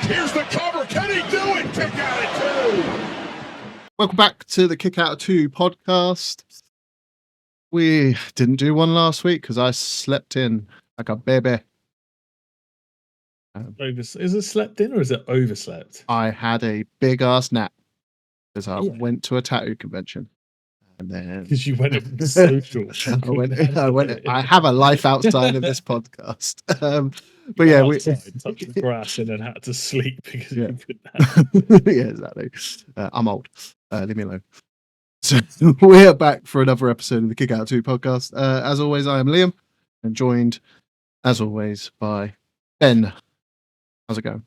Here's the cover. Can he do it? Kick out at 2. Welcome back to the Kick Out at 2 podcast. We didn't do one last week because I slept in like a baby. Is it slept in or is it overslept? I had a big ass nap because I went to a tattoo convention. And then Because you went on social. I have a life outside of this podcast. But yeah, we touched the grass and then had to sleep because you couldn't yeah, exactly. I'm old. Leave me alone. So we're back for another episode of the Kick Out 2 podcast. As always, I am Liam and joined, as always, by Ben. How's it going?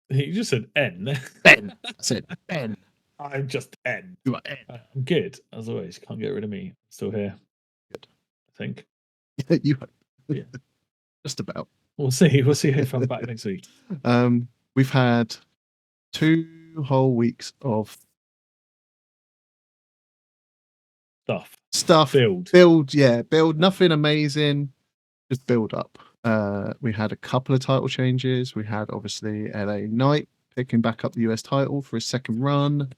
You just said N. Ben. I said Ben. I'm just N. You are N. I'm good, as always. Can't get rid of me. Still here. Good. I think. You are. Yeah. Just about. We'll see. We'll see if I'm back next week. We've had 2 whole weeks of stuff. Build. Nothing amazing. Just build up. We had a couple of title changes. We had obviously LA Knight picking back up the US title for his second run.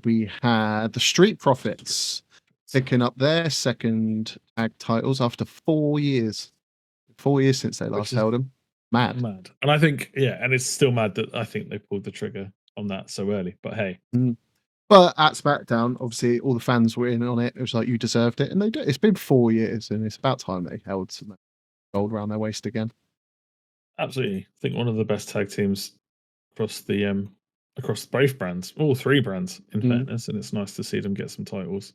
We had the Street Profits picking up their second tag titles after 4 years. 4 years since they last held them. Mad. And I think, and it's still mad that I think they pulled the trigger on that so early. But hey. But at SmackDown, obviously, all the fans were in on it. It was like, you deserved it. And they did. It's been 4 years, and it's about time they held some gold around their waist again. Absolutely. I think one of the best tag teams across both brands, all 3 brands, in fairness. And it's nice to see them get some titles.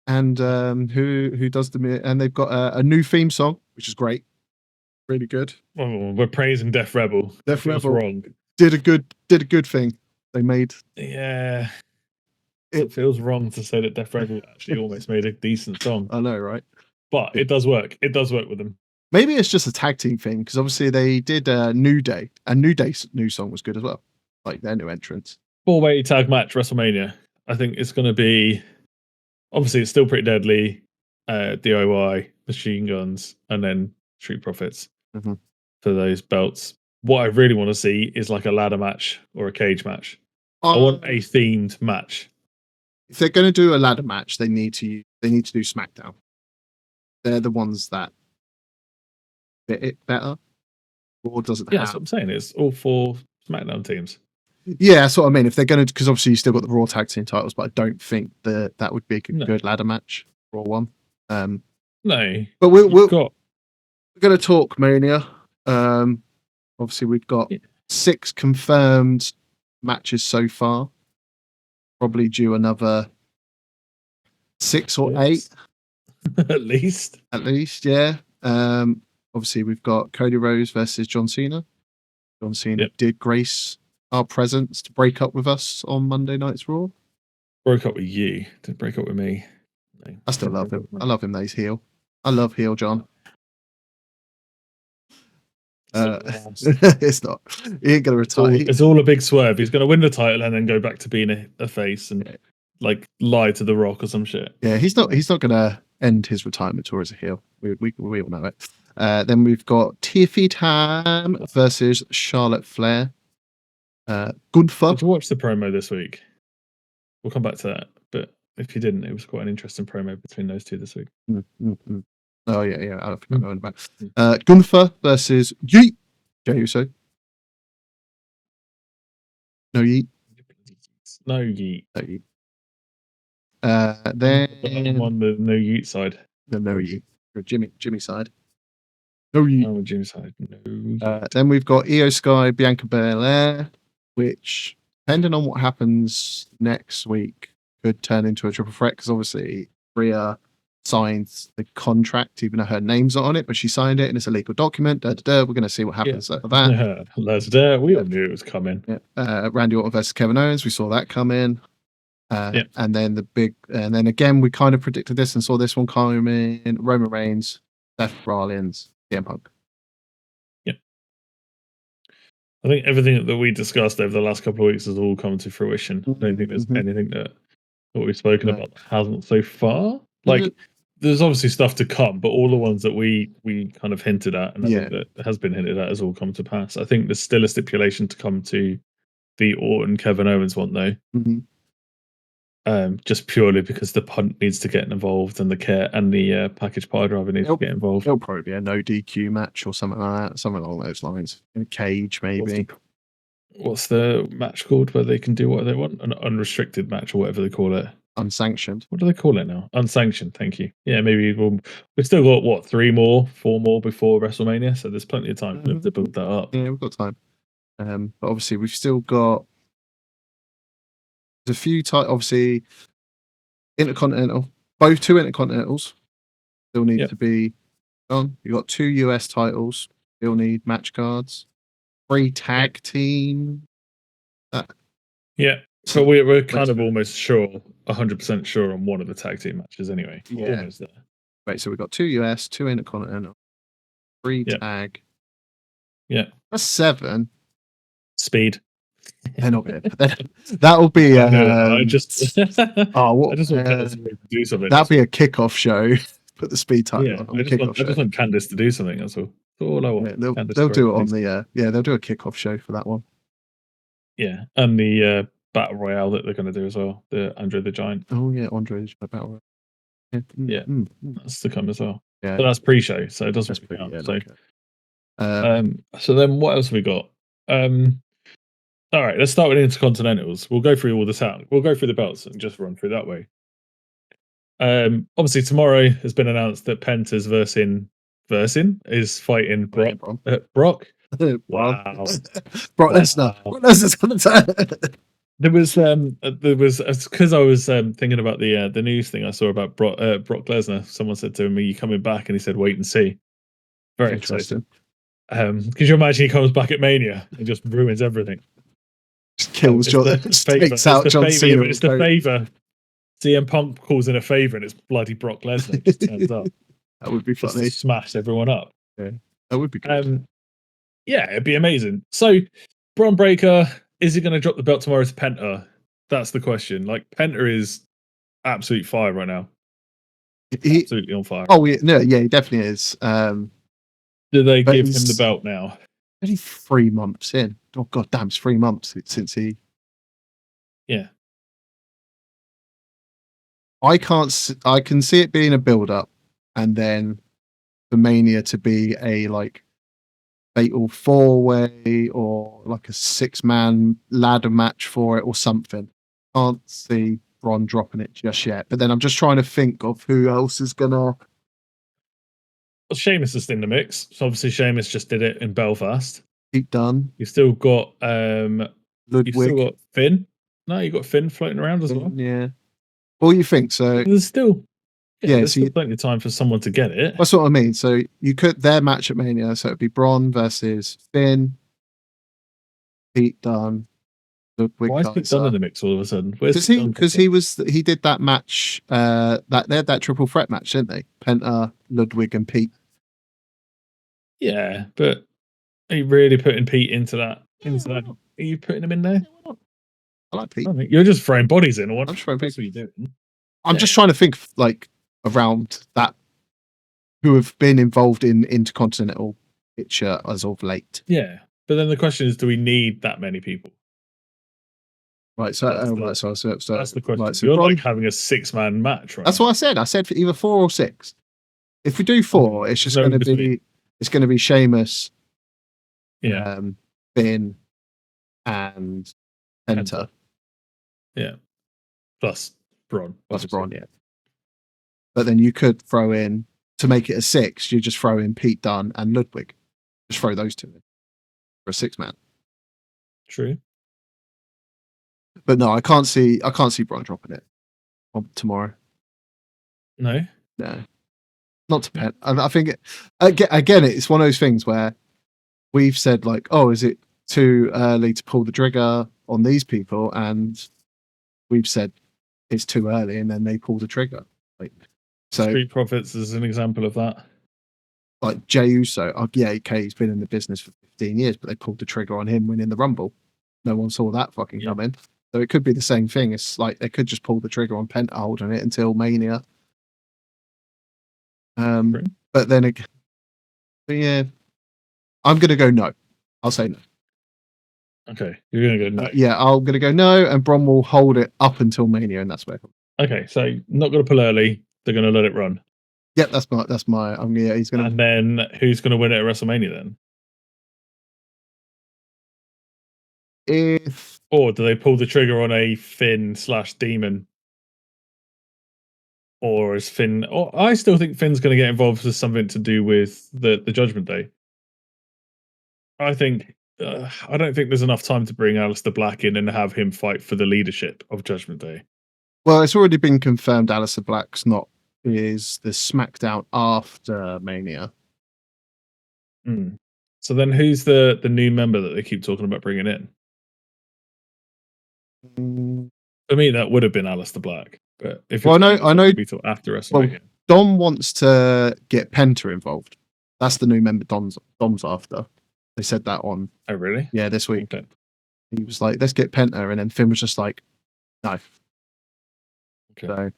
And who does the... And they've got a new theme song, which is great. Really good. Oh, we're praising Def Rebel. Def Rebel wrong. Did a good thing. They made... Yeah. It feels wrong to say that Def Rebel actually almost made a decent song. I know, right? But it does work. It does work with them. Maybe it's just a tag team thing, because obviously they did New Day. And New Day's new song was good as well. Like their new entrance. 4-way tag match, WrestleMania. I think it's going to be... Obviously, it's still pretty deadly. DIY, Machine Guns, and then Street Profits for those belts. What I really want to see is like a ladder match or a cage match. I want a themed match. If they're going to do a ladder match, they need to do SmackDown. They're the ones that fit it better. Or doesn't have. That's what I'm saying. It's all 4 SmackDown teams. Yeah, that's what I mean. If they're going to, because obviously you still got the Raw tag team titles, but I don't think that would be a good ladder match. Raw one. No, but we're going to talk Mania. Obviously we've got 6 confirmed matches so far. Probably due another 6 or 8. At least, yeah. Obviously we've got Cody Rhodes versus John Cena. John Cena did grace our presence to break up with us on Monday Night's Raw. Broke up with you. Didn't break up with me. No. I still love him. I love him that he's heel. I love heel John. It's not. He ain't gonna retire. It's all a big swerve. He's gonna win the title and then go back to being a face and like lie to The Rock or some shit. Yeah, he's not gonna end his retirement tour as a heel. We all know it. Then we've got Tiffy Tam versus Charlotte Flair. Gunther. Did you watch the promo this week? We'll come back to that. But if you didn't, it was quite an interesting promo between those 2 this week. Oh yeah. I think I'm going about Gunther versus Yeet. Jey Uso. No Yeet. No Yeet. Then I'm on the no Yeet side. The no Yeet. Jimmy side. No Yeet. I'm on Jimmy's side. No. Then we've got Io Sky, Bianca Belair, which, depending on what happens next week, could turn into a triple threat, because obviously Rhea signed the contract, even though her name's not on it, but she signed it and it's a legal document. We're going to see what happens after that. We all knew it was coming. Randy Orton versus Kevin Owens, we saw that come in. And then and then again, we kind of predicted this and saw this one coming in. Roman Reigns, Seth Rollins, CM Punk. I think everything that we discussed over the last couple of weeks has all come to fruition. I don't think there's anything that we've spoken about that hasn't so far. Like, there's obviously stuff to come, but all the ones that we kind of hinted at, and I think that has been hinted at, has all come to pass. I think there's still a stipulation to come to the Orton Kevin Owens one though. Just purely because the punt needs to get involved and the package pie driver needs to get involved. It'll probably be a no DQ match or something like that, something along those lines. In a cage, maybe. What's the match called where they can do what they want? An unrestricted match or whatever they call it. Unsanctioned. What do they call it now? Unsanctioned. Thank you. Yeah, maybe we've still got what 4 more before WrestleMania, so there's plenty of time to build that up. Yeah, we've got time. But obviously we've still got a few obviously Intercontinental, both 2 Intercontinentals still need to be done. You've got 2 US titles, still need match cards, 3 tag team. So we're kind of almost sure, 100% sure on one of the tag team matches anyway. We're almost there. Right, so we've got 2 US, 2 Intercontinental, 3 tag. Yeah. That's 7. Speed. They're not good. That'll be I just what? I just want Candice to do something. That'll be a kickoff show. Put the speed title on. I just want Candice to do something. That's all I want. Yeah, they'll do it on the they'll do a kickoff show for that one. Yeah, and the battle royale that they're going to do as well. The Andre the Giant. Oh yeah, Andre the Giant battle royale. That's to come as well. Yeah, but that's pre-show, so it doesn't really count. So then what else have we got? All right, let's start with Intercontinentals. We'll go through all the sound. We'll go through the belts and just run through that way. Obviously tomorrow has been announced that Penta's is fighting Brock. Brock. Wow. Brock Lesnar. Brock Lesnar's gonna turn. There was because I was thinking about the news thing I saw about Brock Lesnar. Someone said to him, "Are you coming back?" And he said, "Wait and see." Very interesting. Could you imagine he comes back at Mania and just ruins everything? Just kills John. Takes out John Cena. It's the favor. CM Punk calls in a favor, and it's bloody Brock Lesnar just turns up. That would be funny. Just smash everyone up. Yeah, that would be good. Yeah, it'd be amazing. So, Braun Breaker, is he going to drop the belt tomorrow to Penta? That's the question. Like, Penta is absolute fire right now. Absolutely on fire. Oh, yeah, he definitely is. Do they give him the belt now? Only 3 months in. Oh, god damn, it's 3 months since he... Yeah. I can see it being a build-up, and then the Mania to be a, like, fatal 4-way or like a 6-man ladder match for it or something. Can't see Braun dropping it just yet. But then I'm just trying to think of who else is gonna. Well, Sheamus is in the mix. So obviously Sheamus just did it in Belfast. Pete Dunne. You've still got Ludwig. You've still got Finn. No, you've got Finn floating around as well. Yeah. What do you think? So there's still there's still plenty of time for someone to get it. That's what I mean. So you could their match at Mania, so it'd be Braun versus Finn, Pete Dunne, Ludwig. Why is Pete Dunne in the mix all of a sudden? Because he did that match, that they had that triple threat match, didn't they? Penta, Ludwig, and Pete. Yeah, but are you really putting Pete into that? Are you putting him in there? I like Pete. You're just throwing bodies in. I'm just throwing Pete. That's what you're doing. I'm just trying to think like around that who have been involved in Intercontinental picture as of late. Yeah, but then the question is, do we need that many people? Right, so that's the question. Right, so you're like having a 6-man match, right? That's what I said. I said for either 4 or 6. If we do 4, it's just going to be Sheamus, Finn, and Penta. Yeah, plus Braun. Yeah. But then you could throw in, to make it a 6, you just throw in Pete Dunne and Ludwig. Just throw those 2 in for a 6-man. True. But no, I can't see Braun dropping it tomorrow. No, not to Penta. I think again, it's one of those things where we've said like, oh, is it too early to pull the trigger on these people? And we've said it's too early, and then they pull the trigger. Like, so Street Profits is an example of that. Like Jey Uso, he's been in the business for 15 years, but they pulled the trigger on him winning the Rumble. No one saw that fucking coming. So it could be the same thing. It's like they could just pull the trigger on Penta holding it until Mania. But then again, yeah, I'm gonna go no. I'll say no. Okay, you're gonna go no. Yeah, I'm gonna go no, and Bron will hold it up until Mania, and that's where. Okay, so not gonna pull early. They're gonna let it run. Yep, that's my. Yeah, he's gonna. And then who's gonna win it at WrestleMania then? Or do they pull the trigger on a Finn/Demon? Or is Finn? Or I still think Finn's going to get involved with something to do with the Judgment Day. I think I don't think there's enough time to bring Aleister Black in and have him fight for the leadership of Judgment Day. Well, it's already been confirmed Aleister Black's is the SmackDown after Mania. So then, who's the new member that they keep talking about bringing in? For me, that would have been Aleister Black. But if I know after WrestleMania. Well, Dom wants to get Penta involved. That's the new member Dom's after. They said that on. Oh, really? Yeah, this week. Okay. He was like, "Let's get Penta," and then Finn was just like, "No." Okay. So,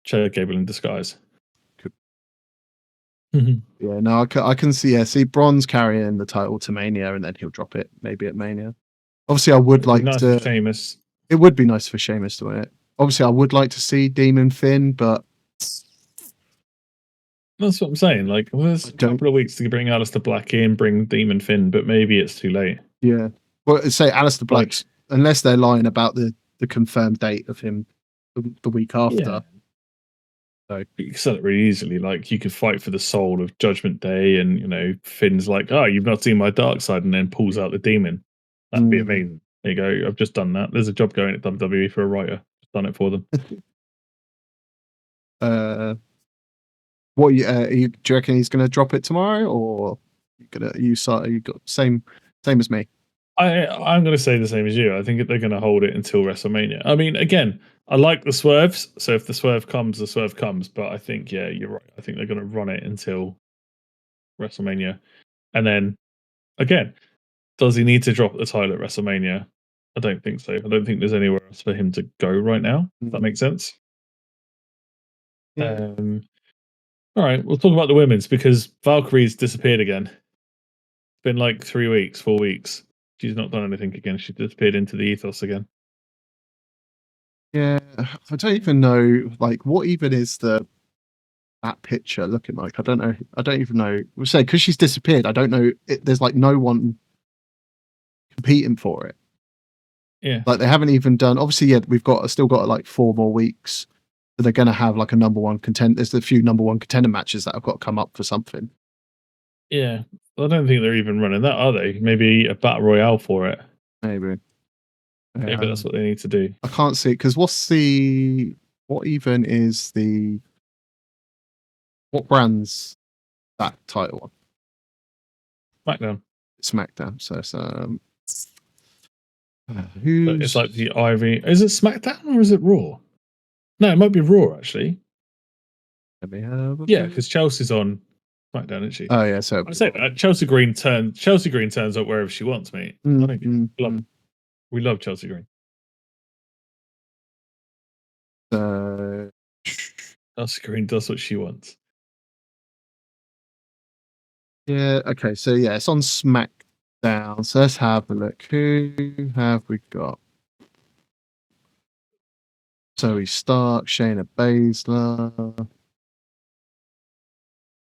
Chad Gable in disguise. Yeah, no, I can see. Yeah, see, Bron's carrying the title to Mania, and then he'll drop it maybe at Mania. Obviously, I would like to. Sheamus. It would be nice for Sheamus to win it. Obviously, I would like to see Demon Finn, but that's what I'm saying. Like, well, there's a couple of weeks to bring Aleister Black in, bring Demon Finn, but maybe it's too late. Yeah, well, say Aleister Black's unless they're lying about the confirmed date of him the week after. Yeah. So you can sell it really easily. Like, you could fight for the soul of Judgment Day, and Finn's like, "Oh, you've not seen my dark side," and then pulls out the demon. That'd be amazing. There you go. I've just done that. There's a job going at WWE for a writer. Just done it for them. What do you reckon he's going to drop it tomorrow, or you got same as me? I'm going to say the same as you. I think they're going to hold it until WrestleMania. I mean, again, I like the swerves. So if the swerve comes, the swerve comes. But I think, yeah, you're right. I think they're going to run it until WrestleMania. And then, again, does he need to drop the title at WrestleMania? I don't think so. I don't think there's anywhere else for him to go right now. If that makes sense. Yeah. All right, we'll talk about the women's because Valkyrie's disappeared again. It's been like 3 weeks, 4 weeks. She's not done anything again. She disappeared into the ethos again. Yeah, I don't even know. Like, what even is that picture looking like? I don't know. I don't even know. We'll say because she's disappeared. I don't know. There's like no one competing for it. Yeah, like they haven't even done. Obviously, yeah, we've still got like 4 more weeks. So they're going to have like a number one contender. There's a few number one contender matches that have got to come up for something. Yeah, I don't think they're even running that, are they? Maybe a battle royale for it. Maybe that's what they need to do. I can't see it because what brand's that title on? SmackDown. So it's it's like the Ivy. Is it SmackDown or is it Raw? No, it might be Raw actually. Yeah, because Chelsea's on SmackDown, isn't she? Oh yeah, so I say that Chelsea Green turns up wherever she wants, mate. We love Chelsea Green. Chelsea Green does what she wants. Yeah. Okay. So yeah, it's on SmackDown. So let's have a look. Who have we got? Zoe Stark, Shayna Baszler,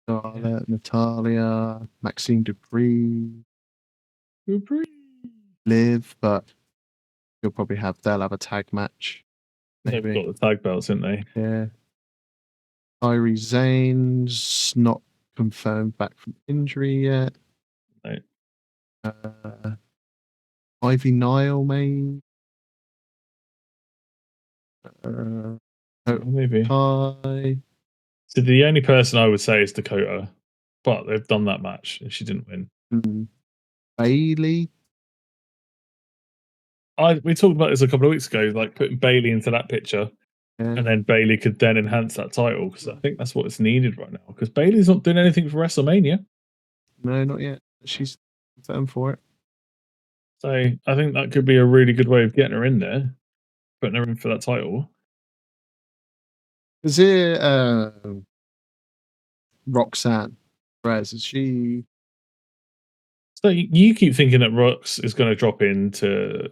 Charlotte, Natalia, Maxine Dupree, Liv, but they'll have a tag match. Maybe. They've got the tag belts, haven't they? Yeah. Kairi Zane's not confirmed back from injury yet. No. Ivy Nile, maybe. Maybe. Hi. So the only person I would say is Dakota, but they've done that match and she didn't win. Bailey. We talked about this a couple of weeks ago, like putting Bailey into that picture, and then Bailey could then enhance that title because I think that's what's needed right now. Because Bailey's not doing anything for WrestleMania. No, not yet. She's confirmed for it. So I think that could be a really good way of getting her in there, putting her in for that title. Is it Roxanne Perez? Is she? So you keep thinking that Rox is going to drop into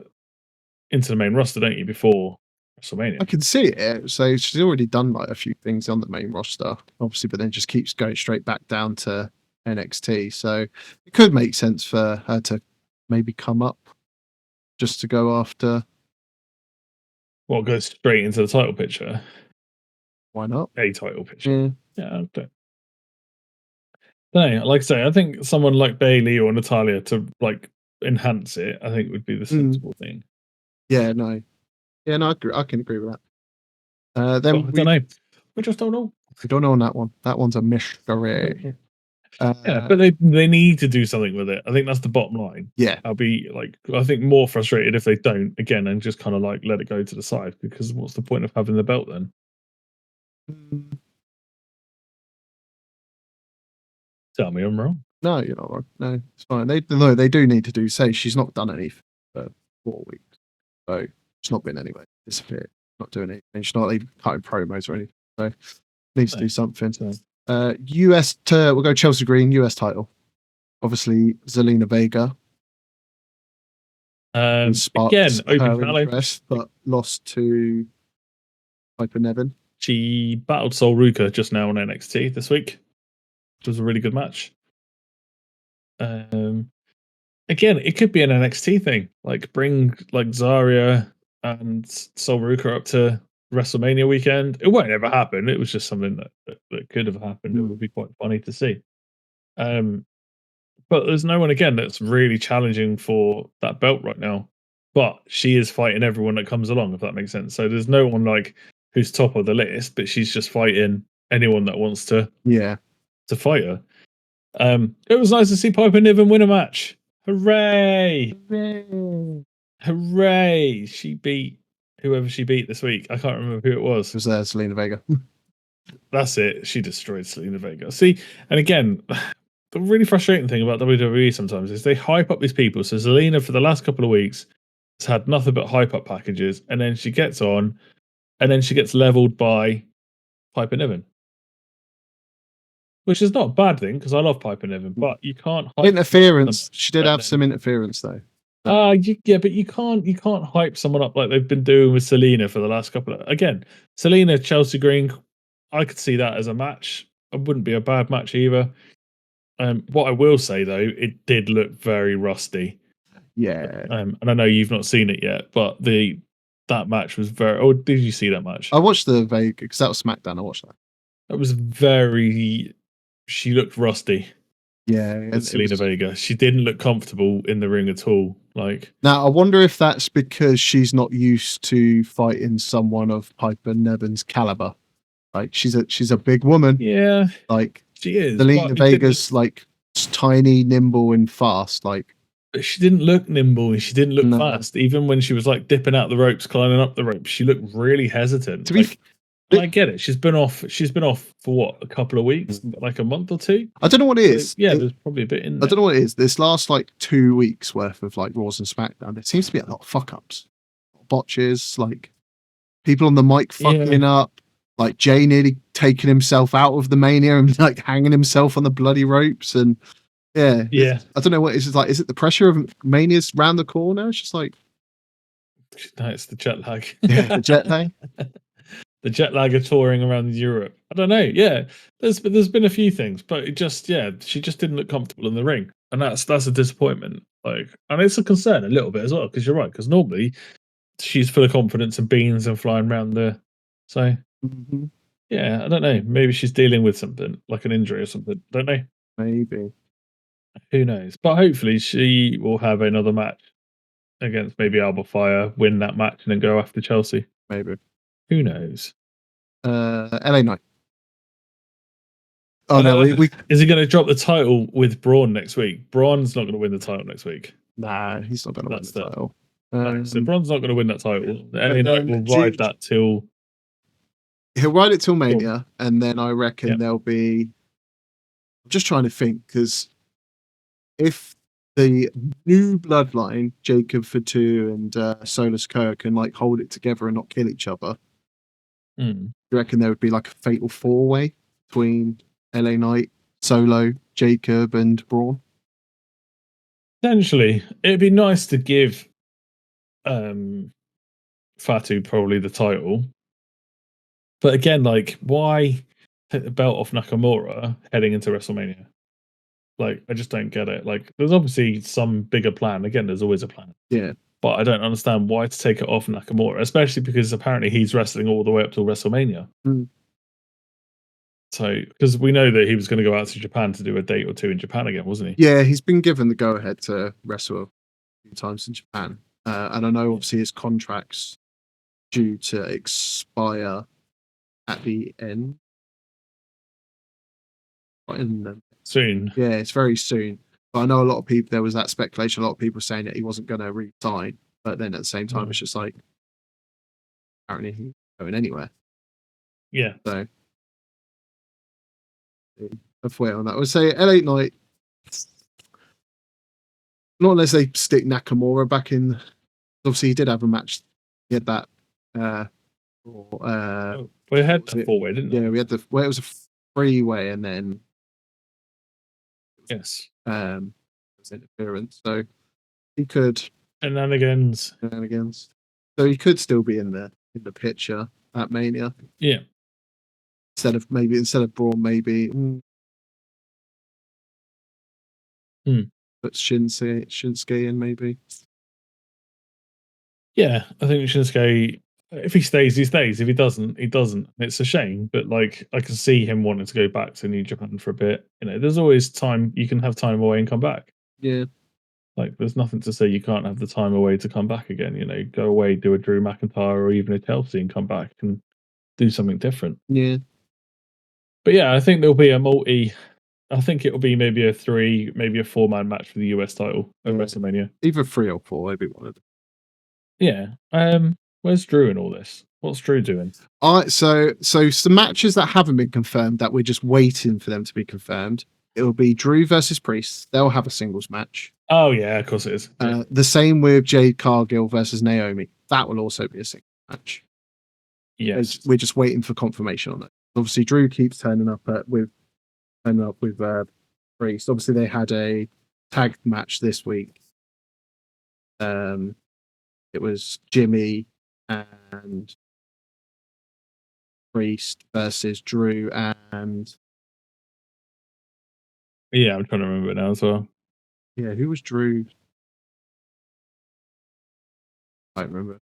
the main roster, don't you? Before WrestleMania, I can see it. So she's already done like a few things on the main roster, obviously, but then just keeps going straight back down to NXT. So it could make sense for her to maybe come up just to go after. well, goes straight into the title picture. Why not? A title picture. Yeah. No, like I say, I think someone like Bailey or Natalia to like enhance it, I think would be the sensible thing. Yeah, no. Yeah, no, I can agree with that. Then I don't know. We just don't know. We don't know on that one. That one's a mystery. Yeah, but they need to do something with it. I think that's the bottom line. Yeah. I'll be like, I think more frustrated if they don't again and just kind of like let it go to the side, because what's the point of having the belt then? Tell me I'm wrong. No, you're not wrong. No, it's fine. They do need to do. Say she's not done anything for 4 weeks, so she's not been anywhere. Disappeared. Not doing anything. She's not even cutting promos or anything. So needs to do something. US we'll go Chelsea Green, US title. Obviously Zelina Vega. Again, open challenge, but lost to Piper Niven. She battled Sol Ruka just now on NXT this week, which was a really good match. Again, it could be an NXT thing. Like bring like Zarya and Sol Ruka up to WrestleMania weekend. It won't ever happen. It was just something that could have happened. It would be quite funny to see. But there's no one again that's really challenging for that belt right now. But she is fighting everyone that comes along, if that makes sense. So there's no one like who's top of the list, but she's just fighting anyone that wants to fight her. It was nice to see Piper Niven win a match. Hooray! Hooray! She beat whoever she beat this week. I can't remember who it was. It was Zelina Vega. That's it. She destroyed Zelina Vega. See, and again, the really frustrating thing about WWE sometimes is they hype up these people. So Zelina, for the last couple of weeks, has had nothing but hype up packages, and then she gets on, and then she gets leveled by Piper Niven. Which is not a bad thing, because I love Piper Niven, but you can't hype interference. She did have some interference though. Yeah, but you can't hype someone up like they've been doing with Selena for the last couple of Selena, Chelsea Green, I could see that as a match. It wouldn't be a bad match either. What I will say though, it did look very rusty. Yeah. And I know you've not seen it yet, but that match was very. Oh, did you see that match? I watched the Vega because that was SmackDown. I watched that. It was very. She looked rusty. Yeah, Selena Vega. She didn't look comfortable in the ring at all. Like now, I wonder if that's because she's not used to fighting someone of Piper Niven's caliber. Like she's a big woman. Yeah, like she is. Selena Vega's like tiny, nimble, and fast. Like she didn't look nimble and she didn't look fast. Even when she was like dipping out the ropes, climbing up the ropes, she looked really hesitant. To be I get it. She's been off for what, a couple of weeks, like a month or two. I don't know what it is. Yeah, there's probably a bit in there. I don't know what it is. This last like 2 weeks worth of like Raws and SmackDown, there seems to be a lot of fuck ups, botches, like people on the mic fucking up, like Jay nearly taking himself out of the Mania and like hanging himself on the bloody ropes, and I don't know what it's like. Is it the pressure of Mania's round the corner? It's just like no, it's the jet lag. Yeah, the jet lag. The jet lag of touring around Europe. I don't know. Yeah, there's been a few things, but it just she just didn't look comfortable in the ring, and that's a disappointment. Like, and it's a concern a little bit as well, because you're right. Because normally she's full of confidence and beans and flying around there. So yeah, I don't know. Maybe she's dealing with something like an injury or something. Don't know. Maybe. Who knows? But hopefully she will have another match against maybe Alba Fire, win that match, and then go after Chelsea. Maybe. Who knows? LA Knight. Oh no, we is he going to drop the title with Braun next week? Braun's not going to win the title next week. Nah, he's not going to win the title. So Braun's not going to win that title. LA Knight will ride that till. He'll ride it till Mania, and then I reckon there'll be. I'm just trying to think, because if the new bloodline, Jacob Fatu and Solus Kerr, can like hold it together and not kill each other, you reckon there would be like a fatal 4-way between LA Knight, Solo, Jacob, and Braun. Potentially, it'd be nice to give Fatu probably the title, but again, like, why take the belt off Nakamura heading into WrestleMania? Like, I just don't get it. Like, there's obviously some bigger plan. Again, there's always a plan. Yeah. But I don't understand why to take it off Nakamura, especially because apparently he's wrestling all the way up till WrestleMania. Mm. So, because we know that he was going to go out to Japan to do a date or two in Japan again, wasn't he? Yeah, he's been given the go-ahead to wrestle a few times in Japan. And I know, obviously, his contract's due to expire at the end. Soon. Yeah, it's very soon. But I know a lot of people, there was that speculation, a lot of people saying that he wasn't going to re-sign. But then at the same time, it's just like, apparently he's going anywhere. Yeah. So, I've waited on that. I would say LA Knight, not unless they stick Nakamura back in. Obviously, he did have a match. He had that. We had the 4-way, didn't we? Yeah, we had it was a 3-way, and then yes, it was interference. So he could shenanigans. So he could still be in the picture at Mania. Yeah. Instead of Braun, maybe. But Shinsuke in maybe. Yeah, I think Shinsuke, if he stays, he stays. If he doesn't, he doesn't. It's a shame, but like, I can see him wanting to go back to New Japan for a bit. You know, there's always time. You can have time away and come back. Yeah. Like, there's nothing to say you can't have the time away to come back again. You know, go away, do a Drew McIntyre or even a Chelsea and come back and do something different. Yeah. But yeah, I think there'll be I think it'll be maybe a 3, maybe a 4-man match for the US title at WrestleMania. Either 3 or 4, maybe one of them. Yeah. Where's Drew in all this? What's Drew doing? So some matches that haven't been confirmed that we're just waiting for them to be confirmed. It'll be Drew versus Priest. They'll have a singles match. Oh yeah, of course it is. Yeah. The same with Jade Cargill versus Naomi. That will also be a singles match. Yes. We're just waiting for confirmation on it. Obviously, Drew keeps turning up with Priest. Obviously, they had a tag match this week. It was Jimmy and Priest versus Drew and. Yeah, I'm trying to remember it now as well. Yeah, who was Drew? I don't remember.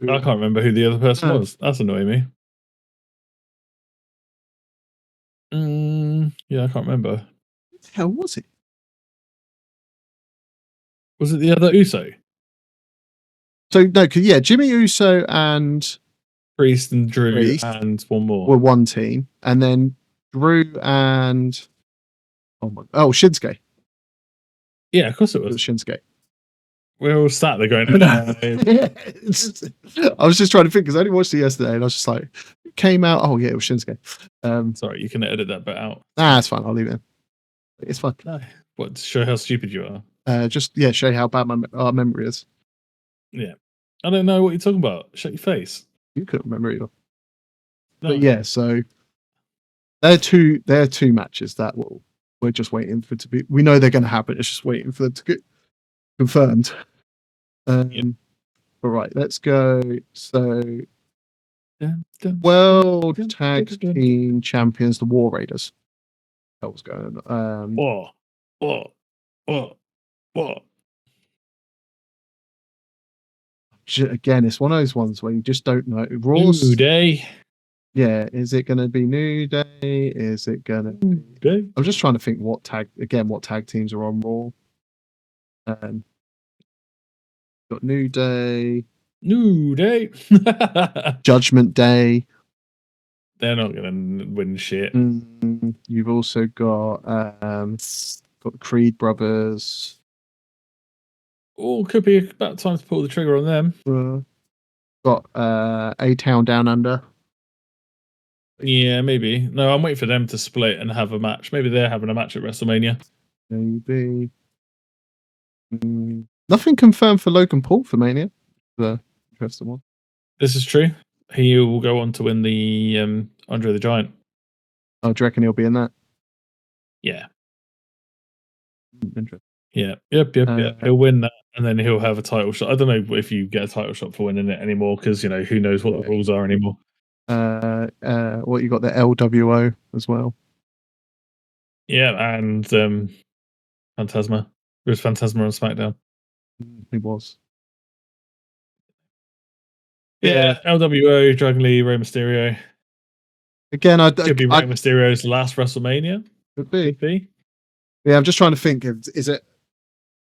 I can't remember who the other person was. That's annoying me. Yeah, I can't remember. What the hell was it? Was it the other Uso? So no, Jimmy Uso and Priest and Drew and one more were one team, and then Drew and Shinsuke. Yeah, of course it was. Shinsuke. We're all sat there going. I was just trying to think because I only watched it yesterday, and I was just like, it came out. Oh yeah, it was Shinsuke. Sorry, you can edit that bit out. Nah, it's fine. I'll leave it in. It's fine. No. What, to show how stupid you are? Show you how bad our memory is. Yeah, I don't know what you're talking about. Shut your face. You couldn't remember either. No. But yeah, so they're two matches that we're just waiting for to be. We know they're going to happen. It's just waiting for them to get confirmed. All right, let's go. So, World Tag Team Champions, the War Raiders. That was going on. What? Again, it's one of those ones where you just don't know. New Day. Yeah, is it going to be New Day? Is it going to be Day? I'm just trying to think what tag teams are on Raw. Got New Day. Judgment Day. They're not going to win shit. You've also got the Creed brothers. Oh, could be about time to pull the trigger on them. Got A-Town Down Under. Yeah, maybe. No, I'm waiting for them to split and have a match. Maybe they're having a match at WrestleMania. Maybe. Nothing confirmed for Logan Paul for Mania. The interesting one. This is true. He will go on to win the Andre the Giant. Oh, do you reckon he'll be in that? Yeah. Interesting. Yeah. Yep. He'll win that, and then he'll have a title shot. I don't know if you get a title shot for winning it anymore, because who knows what the rules are anymore. What you got, the LWO as well? Yeah, and Phantasma. It was Phantasma on SmackDown. He was. Yeah, LWO, Dragon Lee, Rey Mysterio. Again, Could be Rey Mysterio's last WrestleMania. Could be. Could be. Yeah, I'm just trying to think. Is it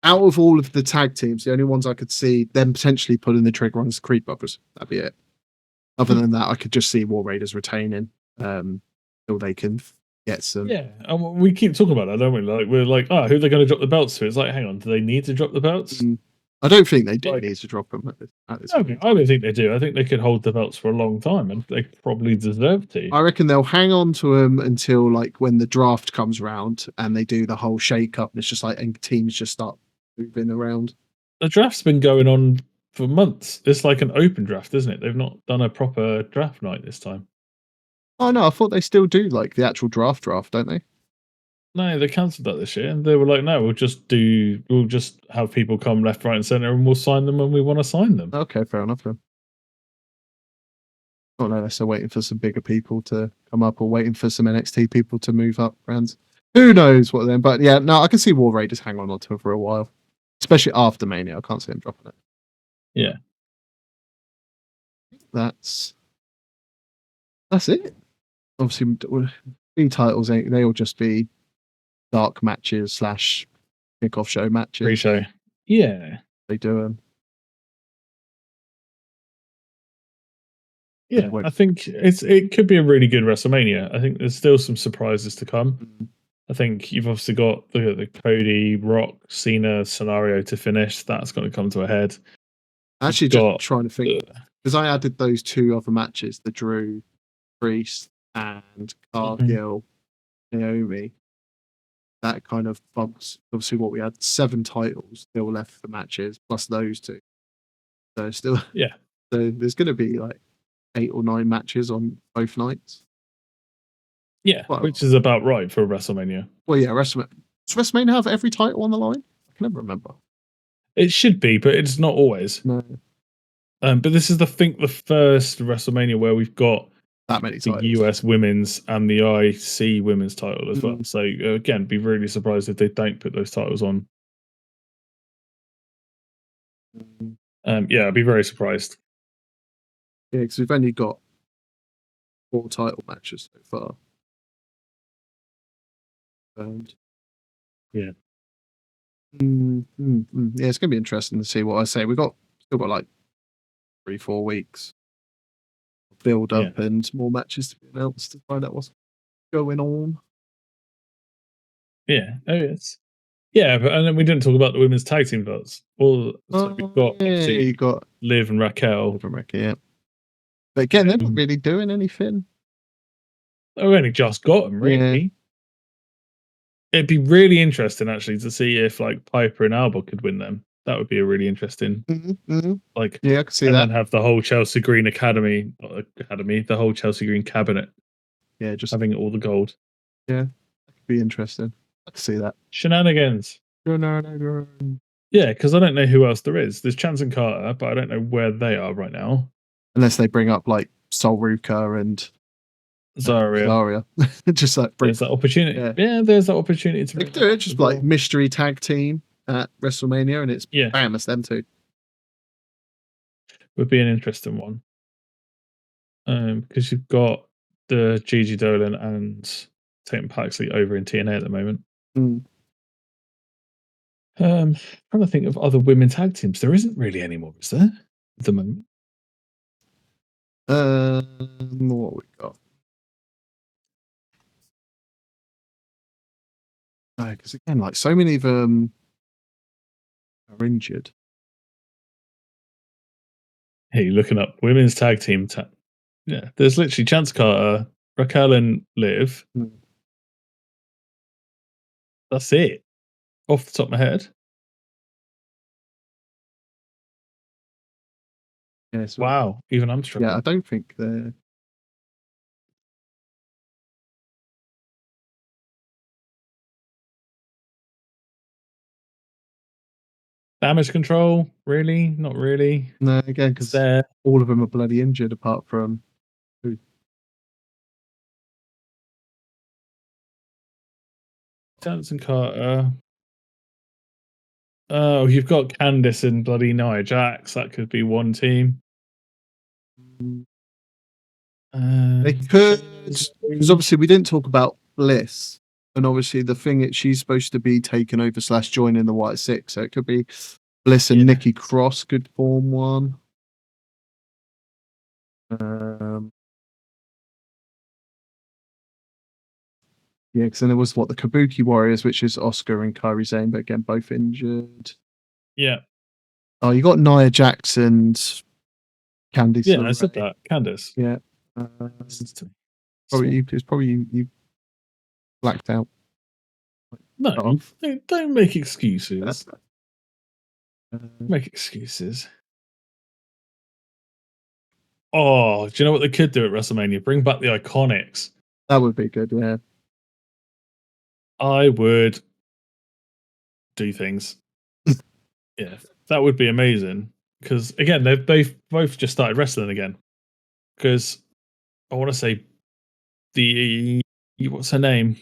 out of all of the tag teams, the only ones I could see them potentially pulling the trigger on is Creed Brothers? That'd be it. Other than that, I could just see War Raiders retaining till they can get some. Yeah, we keep talking about that, don't we? Like we're like, who are they going to drop the belts to? It's like, hang on, do they need to drop the belts? I don't think they do need to drop them at this point. I don't think they do. I think they could hold the belts for a long time, and they probably deserve to. I reckon they'll hang on to them until like when the draft comes around and they do the whole shake up, and it's just like and teams just start moving around. The draft's been going on for months. It's like an open draft, isn't it? They've not done a proper draft night this time. Oh no, I thought they still do like the actual draft, don't they? No, they cancelled that this year, and they were like, "No, we'll just have people come left, right, and center, and we'll sign them when we want to sign them." Okay, fair enough then. Oh no, they're still waiting for some bigger people to come up, or waiting for some NXT people to move up brands. Who knows what then? But yeah, no, I can see War Raiders hang on to it for a while, especially after Mania. I can't see them dropping it. Yeah, that's it. Obviously, B titles they'll just be dark matches / kickoff show matches. pre-show. Yeah, they do them. Yeah, I think it could be a really good WrestleMania. I think there's still some surprises to come. Mm-hmm. I think you've obviously got the Cody, Rock, Cena scenario to finish. That's going to come to a head. Actually, just trying to think, because I added those two other matches, the Drew, Priest, and Cargill, Naomi. That kind of bumps. Obviously, what we had 7 titles still left for matches, plus those 2. So still, So there's going to be like 8 or 9 matches on both nights. Yeah, which is about right for WrestleMania. Well, yeah, WrestleMania. Does WrestleMania have every title on the line? I can never remember. It should be, but it's not always. No. But this is the first WrestleMania where we've got that many titles. The US women's and the IC women's title as well. So again, be really surprised if they don't put those titles on. I'd be very surprised. Yeah, because we've only got 4 title matches so far. And yeah. Yeah, it's going to be interesting to see what I say. We've still got like 3-4 weeks build up and more matches to be announced to find out what's going on. Yeah, and then we didn't talk about the women's tag team belts. We've got you got Liv and Raquel. Yeah. But again, they're not really doing anything. They've only just got them, really. Yeah. It'd be really interesting actually to see if like Piper and Alba could win them. That would be a really interesting. Like, yeah, I can see that. And then have the whole Chelsea Green the whole Chelsea Green cabinet. Yeah, just having all the gold. Yeah, that could be interesting. I can see that. Shenanigans. Yeah, because I don't know who else there is. There's Chance and Carter, but I don't know where they are right now. Unless they bring up like Sol Ruka and Zarya. Just like there's that opportunity. Yeah, there's that opportunity to do it. Just like mystery tag team at WrestleMania, and it's bam, it's them 2. Would be an interesting one. Because you've got the Gigi Dolan and Tatum Paxley over in TNA at the moment. Trying to think of other women tag teams. There isn't really any more, is there? At the moment. What we got? No, because again, like so many of them are injured. Hey, you're looking up women's tag team. Yeah, there's literally Chance Carter, Raquel and Liv. That's it. Off the top of my head. Yes. Wow. Even I'm struggling. Yeah, I don't think they're. Damage control, really? Not really. No, again, because all of them are bloody injured apart from who? Johnson Carter. Oh, you've got Candice and bloody Nia Jax. That could be one team. They could, because obviously we didn't talk about Bliss, and obviously the thing that she's supposed to be taking over / joining the White Six, so it could be Bliss and Nikki Cross could form one. Yeah, because then there was the Kabuki Warriors, which is Oscar and Kairi Sane, but again both injured. Yeah. Oh, you got Nia Jax and Candice. Yeah, I said that. Candice. Yeah. It's probably you blacked out. No, don't make excuses. Make excuses. Oh, do you know what they could do at WrestleMania? Bring back the Iconics. That would be good, yeah. I would do things. Yeah, that would be amazing. Because again, they've both just started wrestling again. Because I want to say what's her name?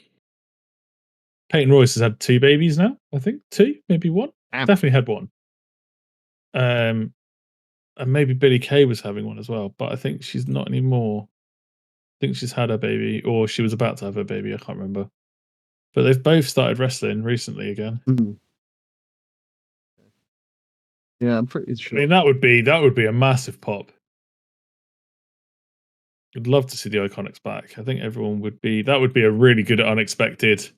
Peyton Royce has had 2 babies now. I think 2, maybe 1. Definitely had 1. And maybe Billie Kay was having one as well, but I think she's not anymore. I think she's had a baby, or she was about to have a baby. I can't remember. But they've both started wrestling recently again. Yeah, I'm pretty sure. I mean, that would be a massive pop. I'd love to see the Iconics back. I think everyone would be. That would be a really good, unexpected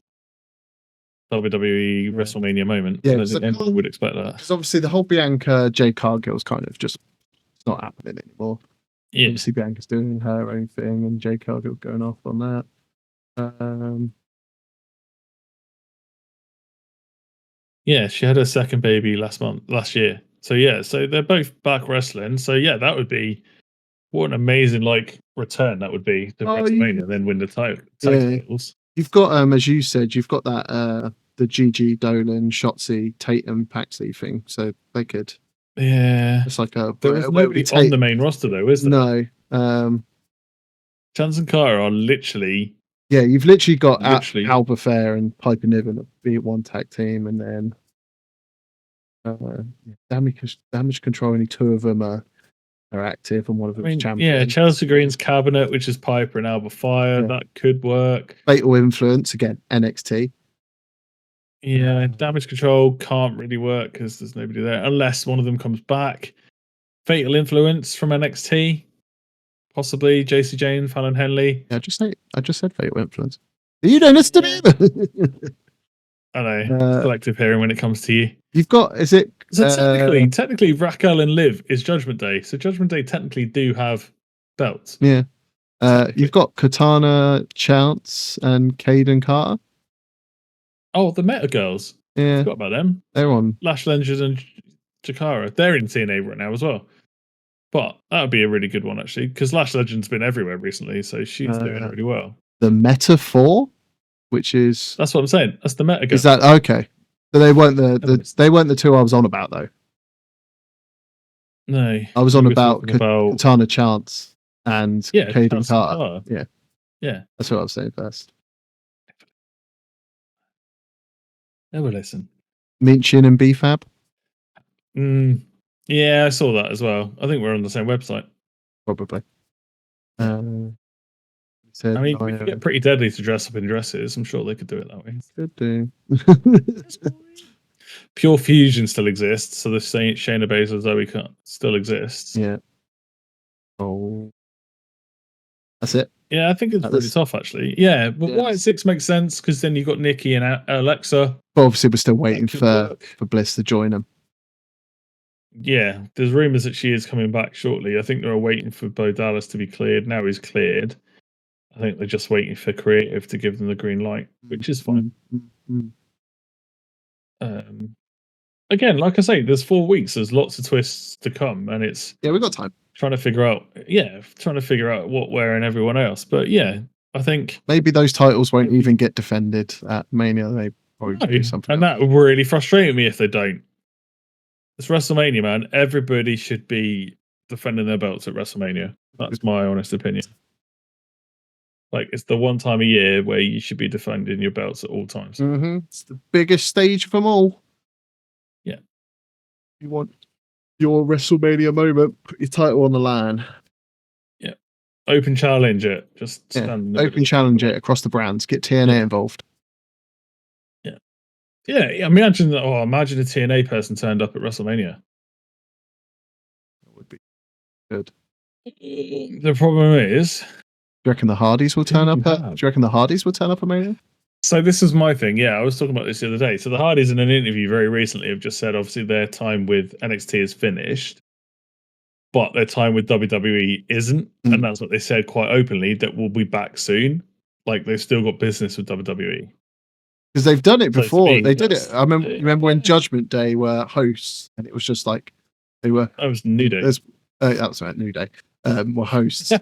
WWE WrestleMania moment. Yeah, I don't think anyone would expect that. Because obviously the whole Bianca Jade Cargill's kind of just not happening anymore. Yeah. Obviously Bianca's doing her own thing and Jade Cargill going off on that. Yeah, she had her second baby last year. So yeah, so they're both back wrestling. So yeah, that would be what an amazing return that would be to WrestleMania, then win the titles. You've got as you said, you've got that the Gigi Dolan, Shotzi, Tatum, Paxley thing. So they could. Yeah. It's like a there's nobody on the main roster though, is there? No. Chance and Cara are literally. Yeah, you've literally got Alba Fair and Piper Niven be one tag team, and then damage control. Only 2 of them are active, and one of them is champion. Yeah, Chelsea Green's Cabinet, which is Piper and Alba Fire, that could work. Fatal Influence again, NXT. Yeah, damage control can't really work because there's nobody there unless one of them comes back. Fatal Influence from NXT. Possibly JC Jane, Fallon Henley. Yeah, I just said Fatal Influence. You don't listen to me. I know. Selective hearing when it comes to you. You've got technically Raquel and Liv is Judgment Day. So Judgment Day technically do have belts. Yeah. You've got Katana, Chance, and Caden Carter. Oh, the Meta Girls. Yeah. Forgot about them. They're on. Lash Legends and Jakara. They're in TNA right now as well. But that would be a really good one, actually, because Lash Legend's been everywhere recently, so she's doing really well. The Metaphor, which is... That's what I'm saying. That's the Meta Girl. Is that... Okay. So they weren't they weren't the 2 I was on about, though. No. I was on about Katana Chance and Caden Carter. Yeah. Yeah. That's what I was saying first. Never listen. Minchin and BFAB? Yeah, I saw that as well. I think we're on the same website. Probably. We could get Pretty Deadly to dress up in dresses. I'm sure they could do it that way. Could do. Pure Fusion still exists, so the Shayna Baszler Zoe still exists. Yeah. Oh. That's it. Yeah, I think it's really tough, actually. Yeah, but White Six makes sense because then you've got Nikki and Alexa. But obviously, we're still waiting for Bliss to join them. Yeah, there's rumors that she is coming back shortly. I think they're waiting for Bo Dallas to be cleared. Now he's cleared. I think they're just waiting for creative to give them the green light, which is fine. Again, like I say, there's 4 weeks. There's lots of twists to come, and it's we've got time trying to figure out. What, where, and everyone else. But yeah, I think maybe those titles won't even get defended at Mania. They probably do something, and that would really frustrate me if they don't. It's WrestleMania, man. Everybody should be defending their belts at WrestleMania. That's my honest opinion. Like, it's the one time a year where you should be defending your belts at all times. It's the biggest stage of them all. Yeah. You want your WrestleMania moment, put your title on the line. Yeah. Open challenge it. Just stand open challenge it across the brands. Get TNA involved. Yeah. Yeah. Imagine that. Oh, imagine a TNA person turned up at WrestleMania. That would be good. The problem is, do you reckon the Hardys will turn up? Do you reckon the Hardys will turn up at Mania? So this is my thing. Yeah, I was talking about this the other day. So the Hardys in an interview very recently have just said, obviously, their time with NXT is finished, but their time with WWE isn't, and that's what they said quite openly, that we'll be back soon. Like, they've still got business with WWE because they've done it before. They did it. I remember when Judgment Day were hosts, and it was just like they were. That was New Day. That was right, New Day. Were hosts.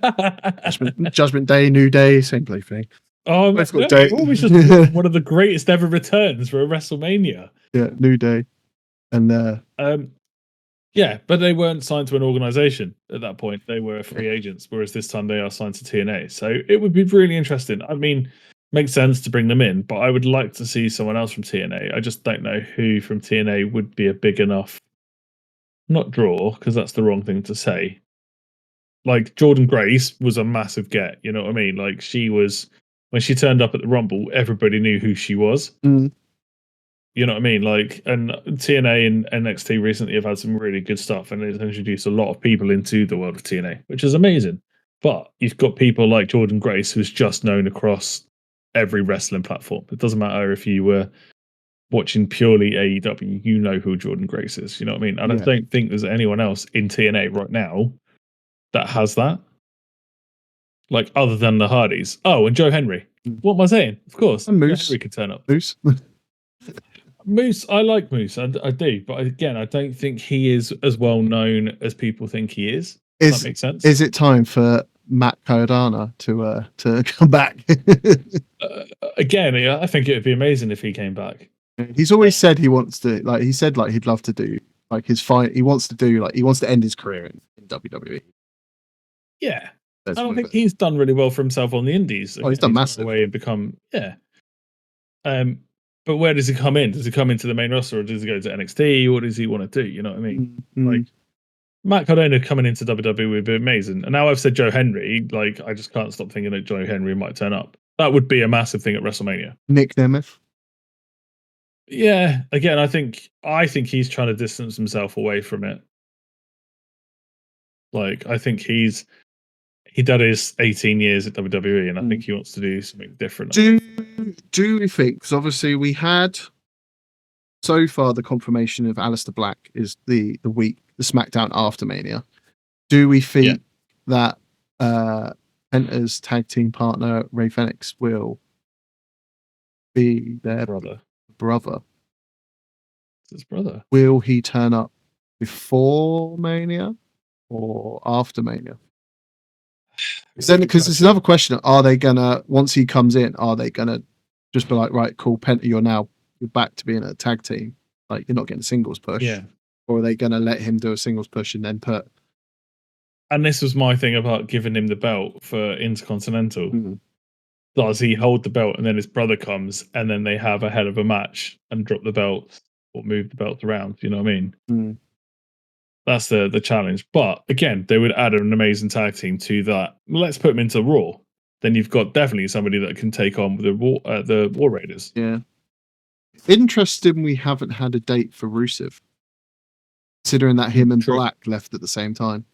Judgment Day, New Day, same play thing. Oh, it's always just one of the greatest ever returns for a WrestleMania. Yeah, New Day, and yeah, but they weren't signed to an organization at that point. They were free agents, whereas this time they are signed to TNA. So it would be really interesting. I mean, makes sense to bring them in, but I would like to see someone else from TNA. I just don't know who from TNA would be a big enough, not draw, because that's the wrong thing to say. Like, Jordan Grace was a massive get, you know what I mean? Like, she was, when she turned up at the Rumble, everybody knew who she was. You know what I mean? Like, and TNA and NXT recently have had some really good stuff, and it's introduced a lot of people into the world of TNA, which is amazing. But you've got people like Jordan Grace, who's just known across every wrestling platform. It doesn't matter if you were watching purely AEW, you know who Jordan Grace is. You know what I mean? And I don't think there's anyone else in TNA right now that has that, like, other than the Hardys. Oh, and Joe Henry. What am I saying? Of course, and Moose. Joe Henry could turn up. Moose, I like Moose. I do, but again, I don't think he is as well known as people think he is. Does that make sense? Is it time for Matt Cardona to come back? Again, I think it would be amazing if he came back. He's always said he wants to, like, he said, like, he'd love to do, like, his fight. He wants to end his career in WWE. Yeah. I don't think he's done really well for himself on the indies. Oh, he's done massive. Away and become, but where does he come in? Does he come into the main roster, or does he go to NXT? What does he want to do? You know what I mean? Like, Matt Cardona coming into WWE would be amazing. And now I've said Joe Henry, like, I just can't stop thinking that Joe Henry might turn up. That would be a massive thing at WrestleMania. Nick Nemeth. Yeah, again, I think he's trying to distance himself away from it. Like, I think he did his 18 years at WWE, and I think he wants to do something different. Do we think? Because obviously we had so far the confirmation of Aleister Black is the SmackDown after Mania. Do we think that Penta's tag team partner Ray Fenix will be their brother? It's his brother. Will he turn up before Mania or after Mania? Because it's another question. Are they gonna, once he comes in, are they gonna just be like, right, cool, Penta, you're back to being a tag team, like, you're not getting a singles push? Yeah. Or are they gonna let him do a singles push and then put? And this was my thing about giving him the belt for Intercontinental. Does he hold the belt and then his brother comes and then they have a hell of a match and drop the belt or move the belt around? You know what I mean? That's the challenge. But again, they would add an amazing tag team to that. Let's put them into Raw. Then you've got definitely somebody that can take on the War Raiders. Yeah. Interesting, we haven't had a date for Rusev, considering that him and Black left at the same time.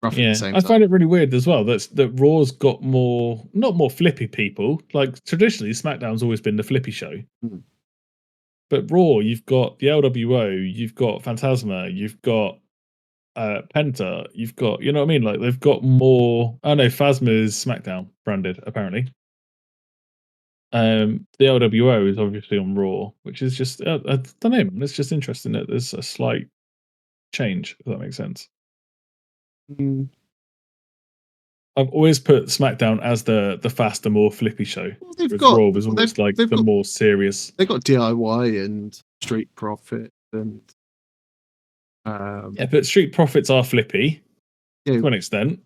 Roughly the same time. I find it really weird as well that Raw's got not more flippy people. Like, traditionally, SmackDown's always been the flippy show. But Raw, you've got the LWO, you've got Phantasma, you've got Penta, you've got, you know what I mean? Like, they've got more. Oh no, Phasma is SmackDown branded, apparently. The LWO is obviously on Raw, which is just, I don't know, man. It's just interesting that there's a slight change, if that makes sense. I've always put SmackDown as the faster, more flippy show. Raw was almost like the more serious. They've got DIY and Street Profit and Yeah, but Street Profits are flippy Yeah. to an extent.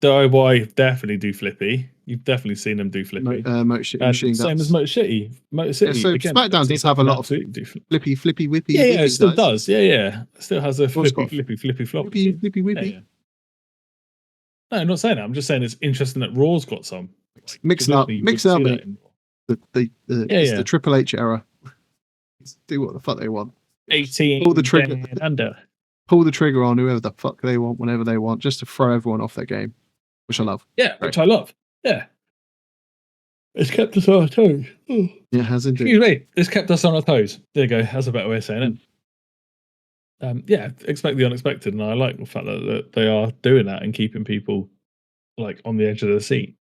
DIY definitely do flippy. You've definitely seen them do flippy. Motor City And Machine same Guns. as Motor City. Motor City. So again, SmackDown does have a lot of absolutely flippy, whippy. Yeah, it still guys. does. Yeah. It still has a flippy, flippy, flop. flippy, whippy. Yeah. No, I'm not saying that. I'm just saying it's interesting that Raw's got some. Mix it up. The Triple H era. Do what the fuck they want. 18 pull the trigger under. Pull the trigger on whoever the fuck they want, whenever they want, just to throw everyone off their game, which I love. Yeah, which I love. Yeah. It's kept us on our toes. Yeah, it has indeed. Excuse me. It's kept us on our toes. There you go. That's a better way of saying it. Yeah, expect the unexpected, and I like the fact that they are doing that and keeping people like on the edge of their seat.